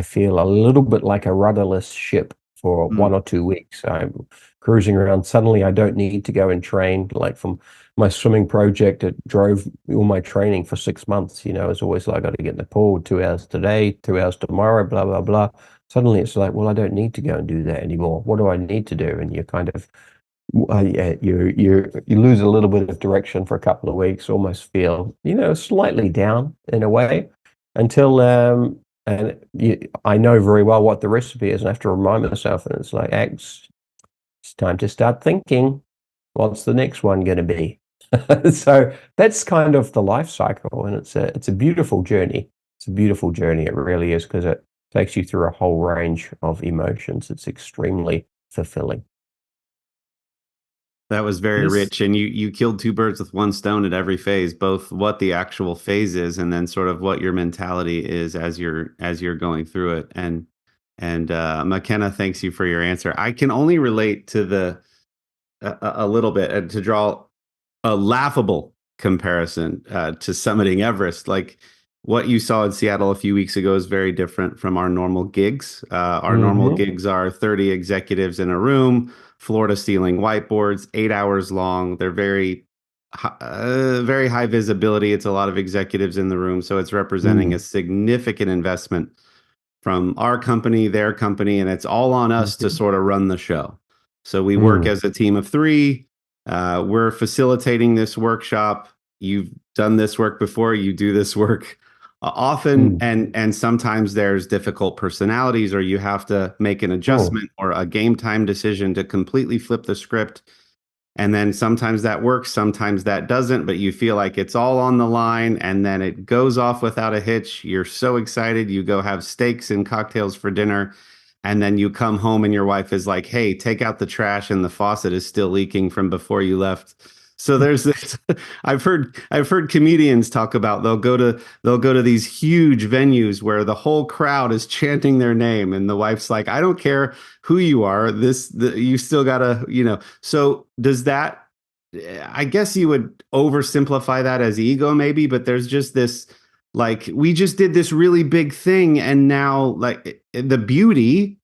feel a little bit like a rudderless ship for 1 or 2 weeks. I'm cruising around. Suddenly I don't need to go and train. Like from my swimming project, it drove all my training for 6 months. It's always like, I got to get in the pool 2 hours today, 2 hours tomorrow, blah, blah, blah. Suddenly it's like, well, I don't need to go and do that anymore. What do I need to do? And you're kind of, you lose a little bit of direction for a couple of weeks, almost feel slightly down in a way, until I know very well what the recipe is, and I have to remind myself, and it's like, it's time to start thinking, what's the next one going to be? So that's kind of the life cycle, and it's a beautiful journey. It's a beautiful journey. It really is, because it takes you through a whole range of emotions. It's extremely fulfilling. That was very rich, and you killed two birds with one stone at every phase, both what the actual phase is and then sort of what your mentality is as you're going through it. And McKenna, thanks you for your answer. I can only relate to a little bit, to draw a laughable comparison to summiting Everest. Like, what you saw in Seattle a few weeks ago is very different from our normal gigs. Our normal gigs are 30 executives in a room, floor to ceiling whiteboards, 8 hours long. They're very high visibility. It's a lot of executives in the room, so it's representing a significant investment from our company, their company, and it's all on us to sort of run the show. So we work as a team of three. We're facilitating this workshop. You've done this work before. You do this work often, and sometimes there's difficult personalities, or you have to make an adjustment or a game time decision to completely flip the script. And then sometimes that works, sometimes that doesn't, but you feel like it's all on the line, and then it goes off without a hitch. You're so excited. You go have steaks and cocktails for dinner, and then you come home and your wife is like, "Hey, take out the trash, and the faucet is still leaking from before you left." So there's this. I've heard comedians talk about they'll go to these huge venues where the whole crowd is chanting their name, and the wife's like, "I don't care who you are. You still gotta, you know." So does that? I guess you would oversimplify that as ego, maybe, but there's just this, like, we just did this really big thing, and now, like, the beauty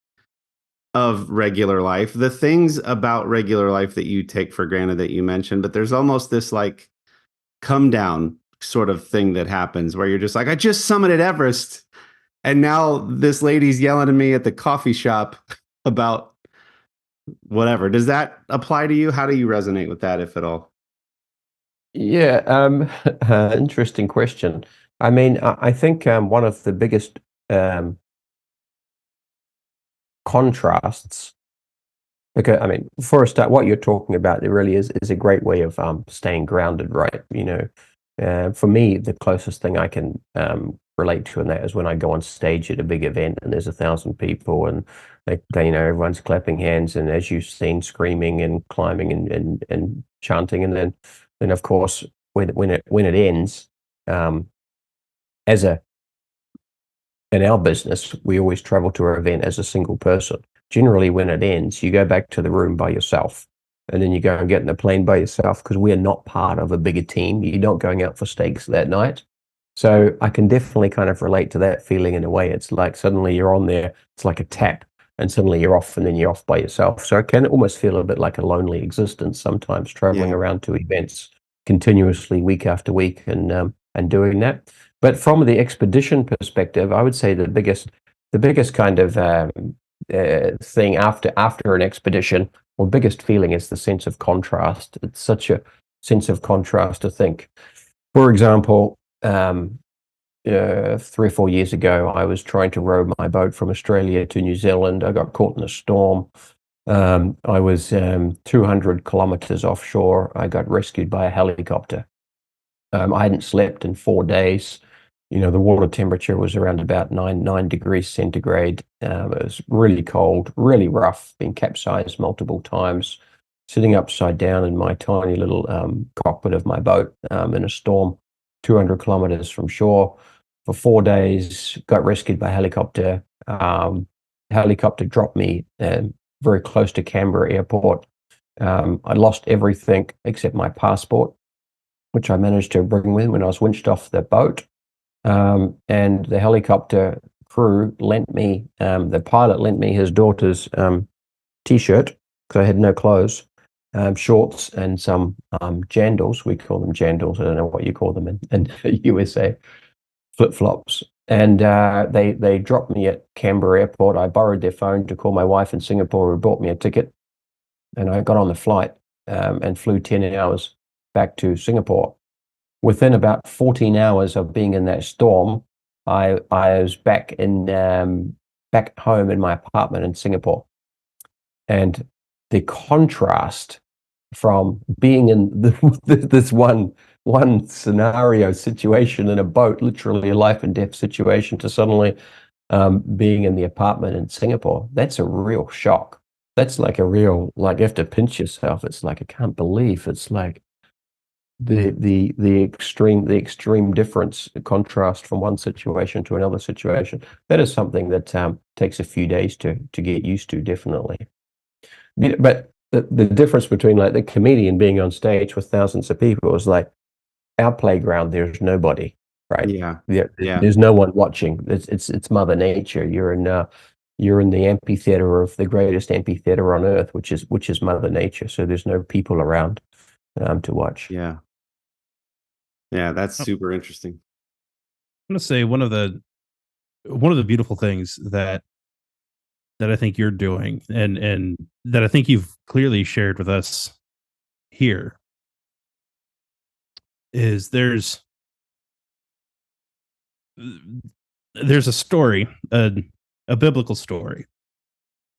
of regular life, the things about regular life that you take for granted that you mentioned, but there's almost this like come down sort of thing that happens where you're just like, I just summited Everest, and now this lady's yelling at me at the coffee shop about whatever. Does that apply to you? How do you resonate with that, if at all? Yeah, interesting question. I mean, I think one of the biggest contrasts, because I mean, for a start, what you're talking about, it really is a great way of staying grounded, right? You know, for me, the closest thing I can relate to in that is when I go on stage at a big event and there's 1,000 people, and they you know, everyone's clapping hands, and as you've seen, screaming and climbing and chanting, and then of course when it ends, as a in our business, we always travel to our event as a single person. Generally, when it ends, you go back to the room by yourself, and then you go and get in the plane by yourself, because we are not part of a bigger team. You're not going out for steaks that night. So I can definitely kind of relate to that feeling in a way. It's like suddenly you're on there, it's like a tap, and suddenly you're off, and then you're off by yourself. So it can almost feel a bit like a lonely existence sometimes, traveling around to events continuously week after week, and doing that. But from the expedition perspective, I would say the biggest kind of thing after an expedition, or biggest feeling, is the sense of contrast. It's such a sense of contrast to think. For example, 3 or 4 years ago, I was trying to row my boat from Australia to New Zealand. I got caught in a storm. I was 200 kilometers offshore. I got rescued by a helicopter. I hadn't slept in 4 days. You know, the water temperature was around about 9 degrees centigrade. It was really cold, really rough, been capsized multiple times, sitting upside down in my tiny little cockpit of my boat in a storm, 200 kilometers from shore for 4 days, got rescued by helicopter. Helicopter dropped me very close to Canberra airport. I lost everything except my passport, which I managed to bring with when I was winched off the boat. And the helicopter crew lent me, the pilot lent me his daughter's t-shirt, because I had no clothes, shorts, and some jandals. We call them jandals. I don't know what you call them in USA, flip-flops. And they dropped me at Canberra airport. I borrowed their phone to call my wife in Singapore, who bought me a ticket. And I got on the flight and flew 10 hours back to Singapore. Within about 14 hours of being in that storm, I was back home in my apartment in Singapore. And the contrast from being in this one one scenario situation in a boat, literally a life and death situation, to suddenly being in the apartment in Singapore. That's a real shock. That's like a real, like, you have to pinch yourself. It's like, I can't believe it's like the extreme difference, the contrast from one situation to another situation. That is something that takes a few days to get used to, definitely. But the difference between like the comedian being on stage with thousands of people is like our playground, there's nobody, right? Yeah. There's no one watching. It's Mother Nature. You're in the amphitheater of the greatest amphitheater on earth, which is Mother Nature. So there's no people around to watch. Yeah. Yeah, that's super interesting. I'm gonna say one of the beautiful things that I think you're doing, and that I think you've clearly shared with us here, is there's a story, a biblical story,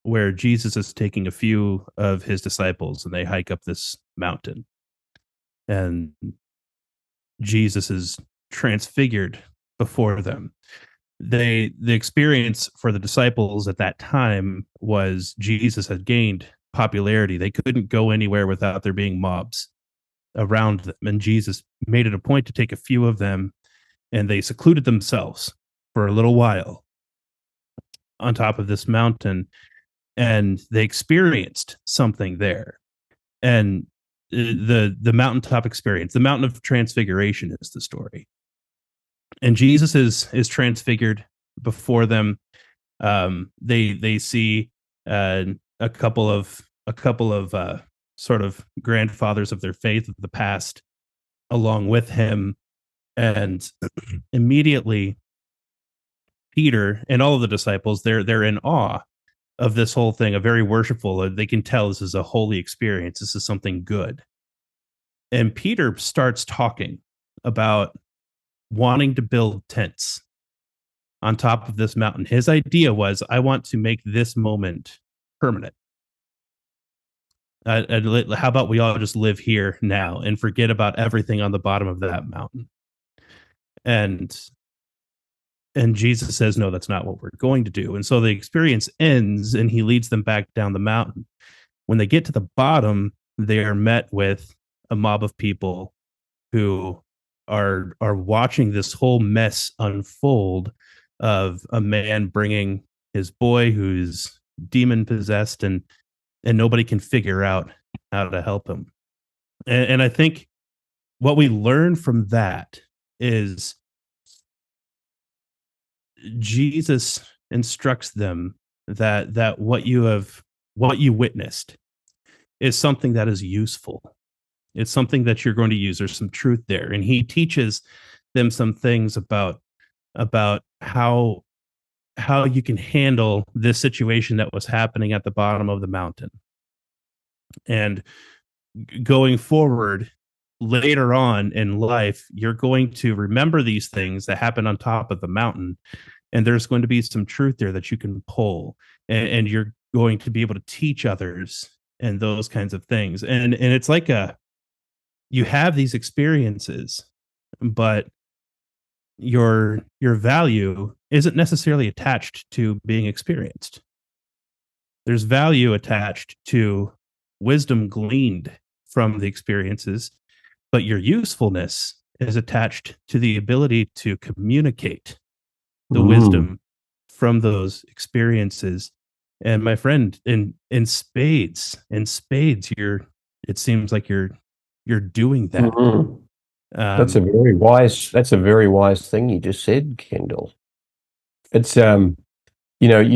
where Jesus is taking a few of his disciples and they hike up this mountain, and Jesus is transfigured before them. The experience for the disciples at that time was Jesus had gained popularity. They couldn't go anywhere without there being mobs around them, and Jesus made it a point to take a few of them, and they secluded themselves for a little while on top of this mountain, and they experienced something there. And the mountaintop experience, the mountain of transfiguration, is the story. And Jesus is transfigured before them. They see a couple of sort of grandfathers of their faith of the past along with him, and immediately Peter and all of the disciples, they're in awe of this whole thing, a very worshipful. They can tell this is a holy experience. This is something good. And Peter starts talking about wanting to build tents on top of this mountain. His idea was, I want to make this moment permanent. How about we all just live here now and forget about everything on the bottom of that mountain? And Jesus says, no, that's not what we're going to do. And so the experience ends and he leads them back down the mountain. When they get to the bottom, they are met with a mob of people who are watching this whole mess unfold, of a man bringing his boy who's demon possessed, and nobody can figure out how to help him. And I think what we learn from that is Jesus instructs them that what you witnessed is something that is useful. It's something that you're going to use. There's some truth there. And he teaches them some things about how you can handle this situation that was happening at the bottom of the mountain. And going forward, later on in life, you're going to remember these things that happened on top of the mountain. And there's going to be some truth there that you can pull, and you're going to be able to teach others and those kinds of things. And it's like you have these experiences, but your value isn't necessarily attached to being experienced. There's value attached to wisdom gleaned from the experiences, but your usefulness is attached to the ability to communicate the wisdom from those experiences. And my friend, in spades, it seems like you're doing that. That's a very wise thing you just said, Kendall. It's you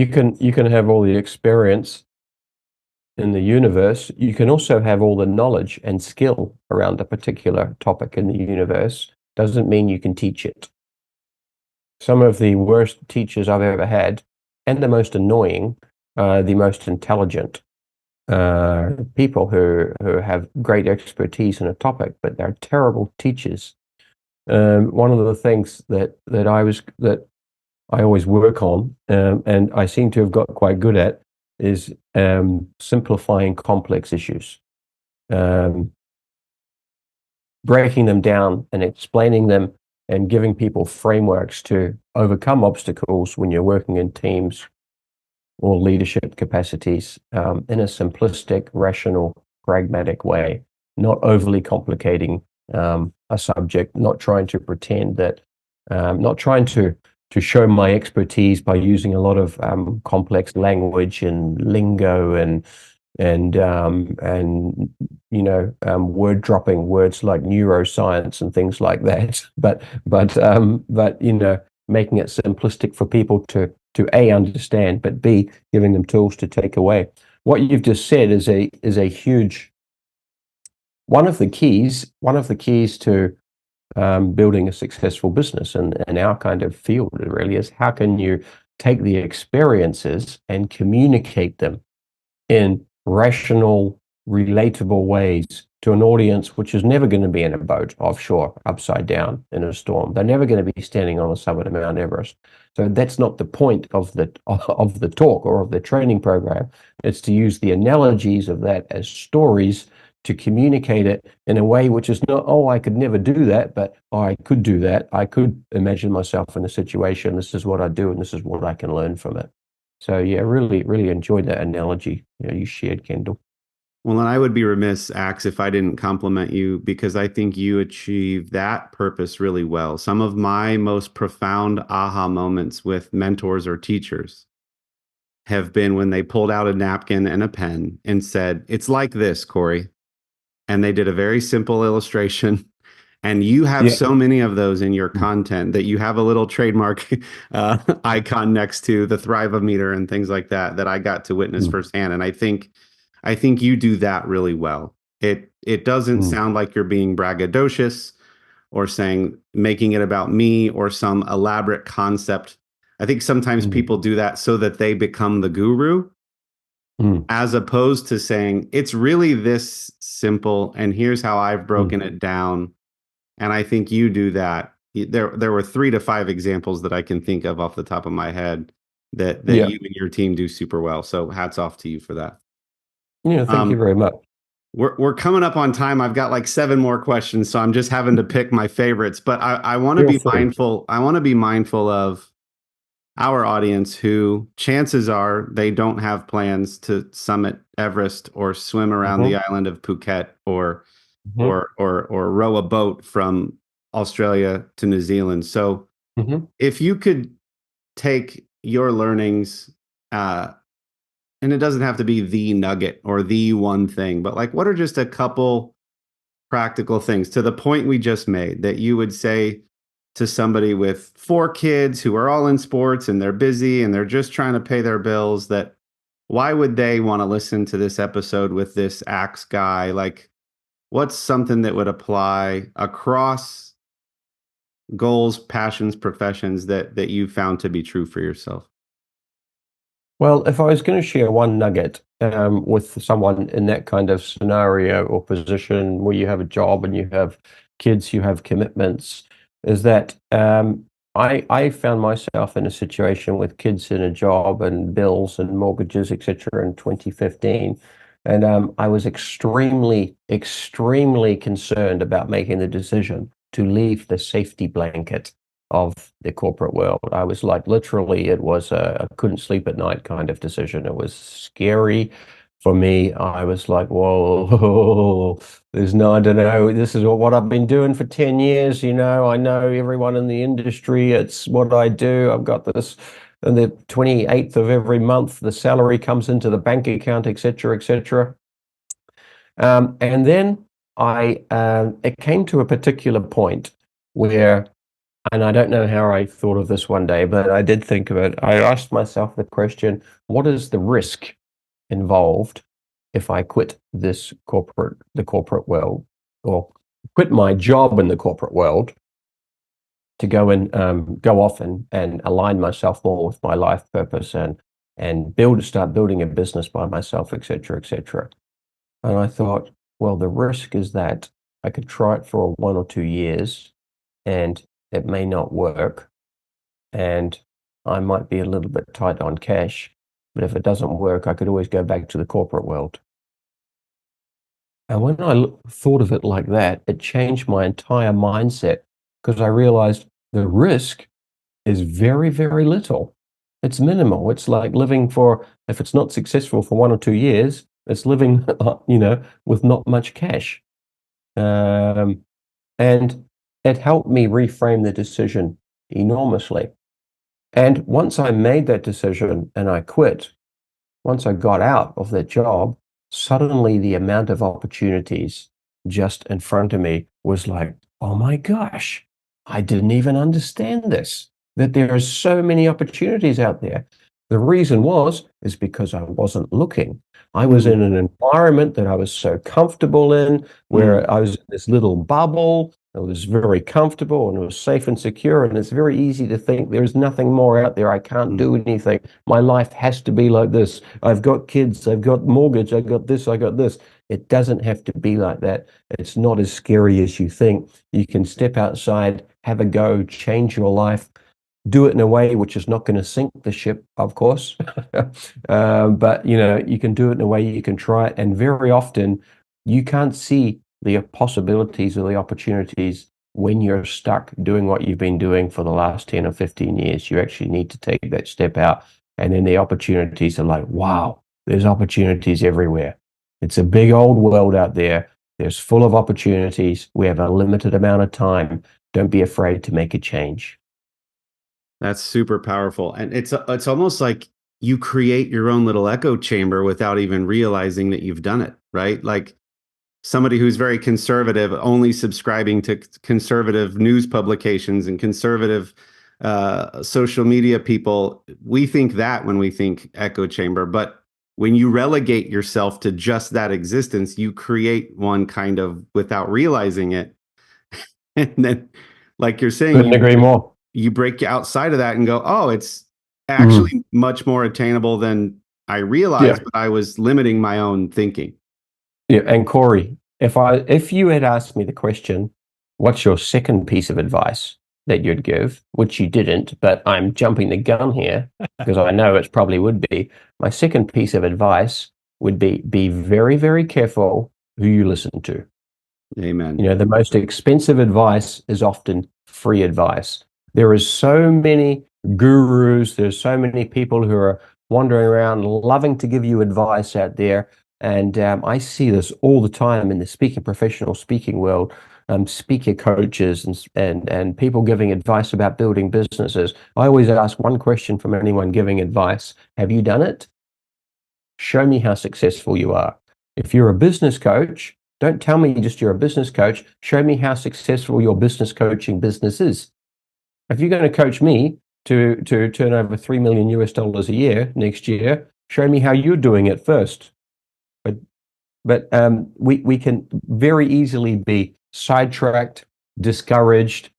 can have all the experience in the universe. You can also have all the knowledge and skill around a particular topic in the universe. Doesn't mean you can teach it. Some of the worst teachers I've ever had, and the most annoying, the most intelligent people who have great expertise in a topic, but they're terrible teachers. One of the things that I always work on, and I seem to have got quite good at, is simplifying complex issues. breaking them down and explaining them and giving people frameworks to overcome obstacles when you're working in teams or leadership capacities in a simplistic, rational, pragmatic way, not overly complicating a subject, not trying to pretend that, not trying to show my expertise by using a lot of complex language and lingo and word dropping words like neuroscience and things like that. But making it simplistic for people to A, understand, but B, giving them tools to take away. What you've just said is a huge one of the keys to building a successful business in our kind of field. It really is, how can you take the experiences and communicate them in rational, relatable ways to an audience which is never going to be in a boat offshore, upside down in a storm. They're never going to be standing on the summit of Mount Everest. So that's not the point of the talk or of the training program. It's to use the analogies of that as stories to communicate it in a way which is not, oh, I could never do that, but oh, I could do that. I could imagine myself in a situation. This is what I do, and this is what I can learn from it. So yeah, really, really enjoyed that analogy you shared, Kendall. Well, and I would be remiss, Axe, if I didn't compliment you, because I think you achieve that purpose really well. Some of my most profound aha moments with mentors or teachers have been when they pulled out a napkin and a pen and said, "It's like this, Corey." And they did a very simple illustration. And you have so many of those in your content that you have a little trademark icon next to the Thrive-O-Meter and things like that I got to witness firsthand. And I think you do that really well. It doesn't sound like you're being braggadocious or making it about me or some elaborate concept. I think sometimes people do that so that they become the guru, as opposed to saying it's really this simple and here's how I've broken it down. And I think you do that. There were 3 to 5 examples that I can think of off the top of my head that you and your team do super well. So hats off to you for that. Yeah, thank you very much. We're coming up on time. I've got like 7 more questions, so I'm just having to pick my favorites. But I want to be mindful. I want to be mindful of our audience, who chances are they don't have plans to summit Everest or swim around the island of Phuket or row a boat from Australia to New Zealand. So if you could take your learnings, and it doesn't have to be the nugget or the one thing, but like, what are just a couple practical things to the point we just made that you would say to somebody with 4 kids who are all in sports and they're busy and they're just trying to pay their bills, that why would they want to listen to this episode with this Axe guy? Like, what's something that would apply across goals, passions, professions that you found to be true for yourself? Well, if I was going to share one nugget with someone in that kind of scenario or position where you have a job and you have kids, you have commitments, is that I found myself in a situation with kids in a job and bills and mortgages, etc., in 2015. And I was extremely, extremely concerned about making the decision to leave the safety blanket of the corporate world. I was like, literally, it was a couldn't sleep at night kind of decision. It was scary for me. I was like, whoa, I don't know, this is what I've been doing for 10 years. I know everyone in the industry. It's what I do. I've got this, and the 28th of every month, the salary comes into the bank account, etc., etc. And then it came to a particular point where, and I don't know how I thought of this one day, but I did think of it. I asked myself the question, what is the risk involved if I quit the corporate world, or quit my job in the corporate world to go off and align myself more with my life purpose and start building a business by myself, etc., etc. And I thought, well, the risk is that I could try it for 1 or 2 years and it may not work, and I might be a little bit tight on cash, but if it doesn't work, I could always go back to the corporate world. And when I thought of it like that, it changed my entire mindset because I realized the risk is very, very little. It's minimal. It's like living for, if it's not successful for 1 or 2 years, it's living, with not much cash. Um, and it helped me reframe the decision enormously. And once I made that decision and I quit, once I got out of that job, suddenly the amount of opportunities just in front of me was like, oh my gosh, I didn't even understand this, that there are so many opportunities out there. The reason is because I wasn't looking. I was in an environment that I was so comfortable in, where I was in this little bubble. It was very comfortable and it was safe and secure. And it's very easy to think there's nothing more out there. I can't do anything. My life has to be like this. I've got kids, I've got mortgage, I got this, I got this. It doesn't have to be like that. It's not as scary as you think. You can step outside, have a go, change your life, do it in a way which is not going to sink the ship, of course. But you can do it in a way you can try it. And very often you can't see the possibilities or the opportunities when you're stuck doing what you've been doing for the last 10 or 15 years. You actually need to take that step out. And then the opportunities are like, wow, there's opportunities everywhere. It's a big old world out there. There's full of opportunities. We have a limited amount of time. Don't be afraid to make a change. That's super powerful. And it's almost like you create your own little echo chamber without even realizing that you've done it, right? Like somebody who's very conservative, only subscribing to conservative news publications and conservative social media people, we think that when we think echo chamber. But when you relegate yourself to just that existence, you create one kind of without realizing it. And then, like you're saying, Couldn't agree more. You break outside of that and go, oh, it's actually much more attainable than I realized, but I was limiting my own thinking. Yeah, and Corey, if you had asked me the question, what's your second piece of advice that you'd give, which you didn't, but I'm jumping the gun here because I know it probably would be. My second piece of advice would be very, very careful who you listen to. Amen. The most expensive advice is often free advice. There is so many gurus, there's so many people who are wandering around loving to give you advice out there. And I see this all the time in the professional speaking world, speaker coaches and people giving advice about building businesses. I always ask one question from anyone giving advice: have you done it? Show me how successful you are. If you're a business coach, don't tell me just you're a business coach. Show me how successful your business coaching business is. If you're going to coach me to turn over $3 million a year next year, show me how you're doing it first. But we can very easily be sidetracked, discouraged,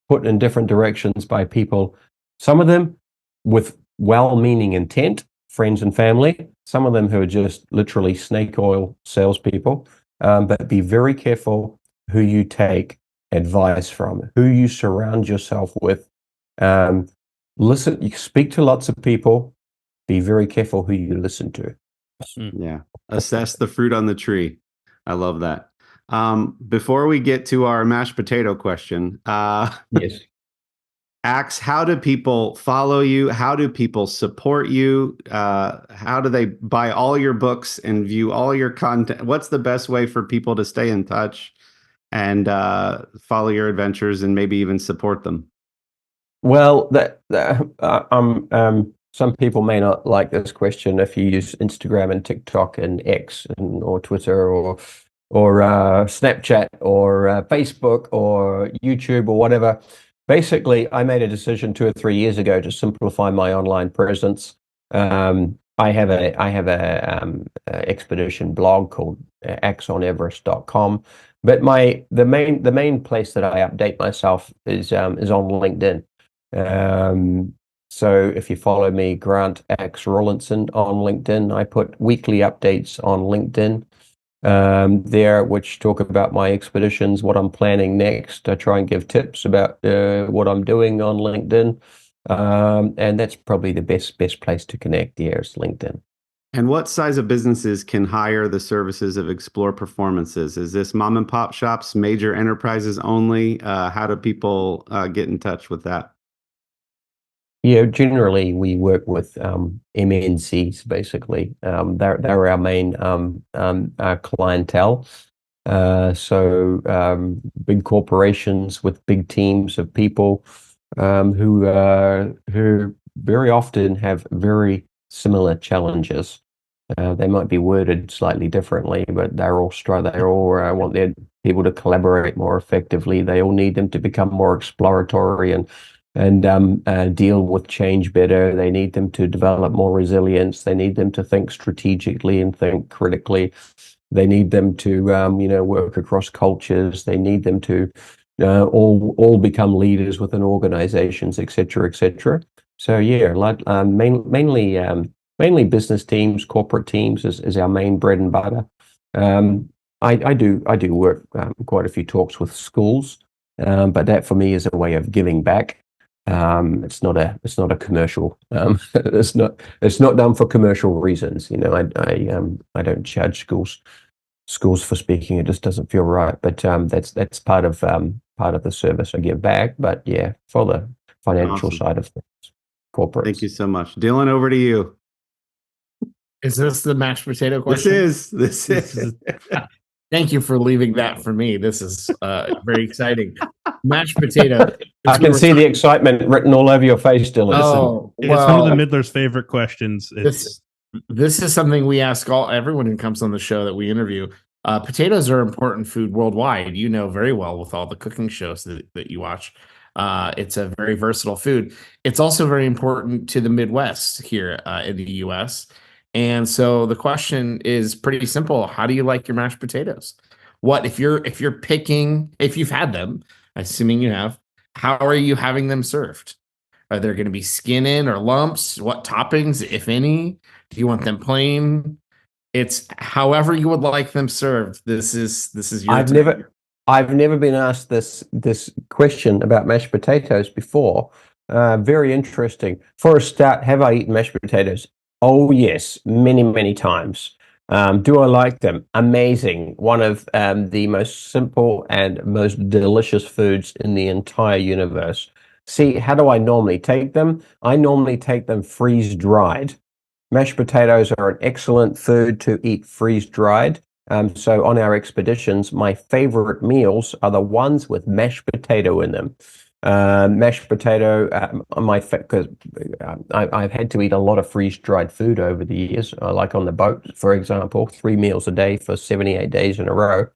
put in different directions by people. Some of them with well-meaning intent, friends and family. Some of them who are just literally snake oil salespeople. But be very careful who you take advice from, who you surround yourself with. Listen, you speak to lots of people. Be very careful who you listen to. Yeah. Assess the fruit on the tree. I love that. Before we get to our mashed potato question, yes. Axe, how do people follow you? How do people support you? How do they buy all your books and view all your content? What's the best way for people to stay in touch and follow your adventures and maybe even support them? Well, some people may not like this question if you use Instagram and TikTok and X or Twitter or Snapchat or Facebook or YouTube or whatever. Basically, I made a decision 2 or 3 years ago to simplify my online presence. I have a expedition blog called axoneverest.com, but the main place that I update myself is on LinkedIn. So if you follow me, Grant X Rawlinson on LinkedIn, I put weekly updates on LinkedIn there, which talk about my expeditions, what I'm planning next. I try and give tips about what I'm doing on LinkedIn. And that's probably the best place to connect. There is LinkedIn. And what size of businesses can hire the services of Explore Performances? Is this mom and pop shops, major enterprises only? How do people get in touch with that? Yeah, generally we work with MNCs basically. They're our main our clientele. So big corporations with big teams of people who very often have very similar challenges. They might be worded slightly differently, but they're all want their people to collaborate more effectively. They all need them to become more exploratory and deal with change better. They need them to develop more resilience. They need them to think strategically and think critically. They need them to work across cultures. They need them to all become leaders within organizations, et cetera, et cetera. So yeah, like mainly business teams, corporate teams is our main bread and butter. I do work quite a few talks with schools, but that for me is a way of giving back. It's not a commercial. It's not done for commercial reasons. I don't charge schools for speaking. It just doesn't feel right. But that's part of the service I give back. But yeah, for the financial Awesome. side of things, corporate. Thank you so much. Dylan, over to you. Is this the mashed potato question? This is. Thank you for leaving that for me. This is very exciting. Mashed potato. I can see the excitement written all over your face, Dylan. Oh, It's one of the Midler's favorite questions. This is something we ask everyone who comes on the show that we interview. Potatoes are important food worldwide. You know very well with all the cooking shows that you watch. It's a very versatile food. It's also very important to the Midwest here in the U.S. And so the question is pretty simple. How do you like your mashed potatoes? What if you're picking, if you've had them, assuming you have, how are you having them served? Are there going to be skin in or lumps? What toppings, if any? Do you want them plain? It's however you would like them served. This is your I've never been asked this question about mashed potatoes before. Very interesting. For a start, have I eaten mashed potatoes? Oh yes, many, many times. Do I like them? Amazing. One of the most simple and most delicious foods in the entire universe. See, how do I normally take them? I normally take them freeze-dried. Mashed potatoes are an excellent food to eat freeze-dried. So on our expeditions, my favorite meals are the ones with mashed potato in them. Mashed potato, because I've had to eat a lot of freeze-dried food over the years, like on the boat, for example, 3 meals a day for 78 days in a row.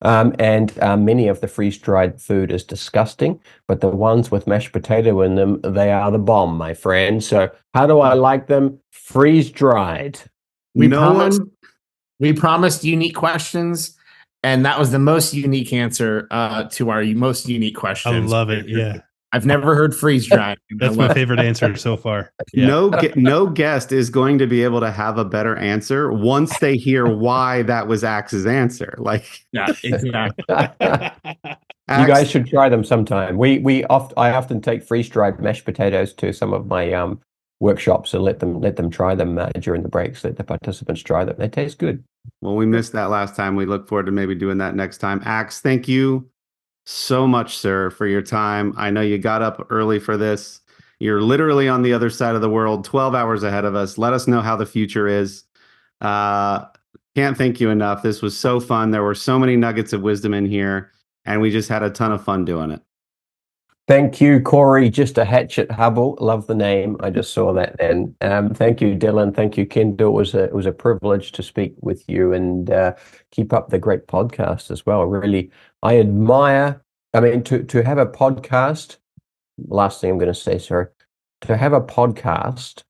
And many of the freeze-dried food is disgusting, but the ones with mashed potato in them, they are the bomb, my friend. So how do I like them? Freeze-dried. We promised unique questions, and that was the most unique answer to our most unique question. I love it. Yeah. I've never heard freeze dried. That's my favorite answer so far. Yeah. No guest is going to be able to have a better answer once they hear why that was Axe's answer. Yeah, exactly. You guys should try them sometime. I often take freeze-dried mashed potatoes to some of my workshops and let them try them during the breaks. Let the participants try them. They taste good. Well, we missed that last time. We look forward to maybe doing that next time. Axe, thank you so much, sir, for your time. I know you got up early for this. You're literally on the other side of the world, 12 hours ahead of us. Let us know how the future is. Can't thank you enough. This was so fun. There were so many nuggets of wisdom in here, and we just had a ton of fun doing it. Thank you, Corey. Just a hatchet Hubble. Love the name. I just saw that then. Thank you, Dylan. Thank you, Kendall. It was a privilege to speak with you and keep up the great podcast as well. Really, I admire. I mean, to have a podcast. Last thing I'm going to say, sir. To have a podcast,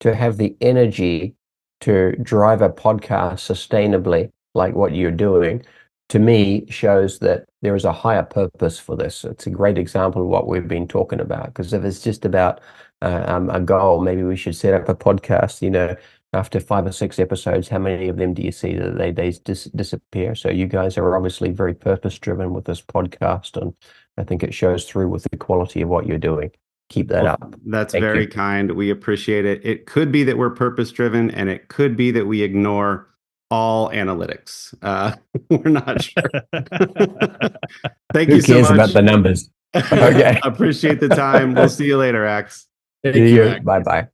to have the energy to drive a podcast sustainably, like what you're doing, to me shows that there is a higher purpose for this. It's a great example of what we've been talking about. Because if it's just about a goal, maybe we should set up a podcast. After 5 or 6 episodes, how many of them do you see that they disappear? So you guys are obviously very purpose driven with this podcast, and I think it shows through with the quality of what you're doing. keep that up. That's Thank very you. kind. We appreciate it. It could be that we're purpose driven, and it could be that we ignore all analytics. We're not sure. Thank Who you so cares about much. the numbers? Okay. Appreciate the time. We'll see you later, Axe. See you. Bye bye.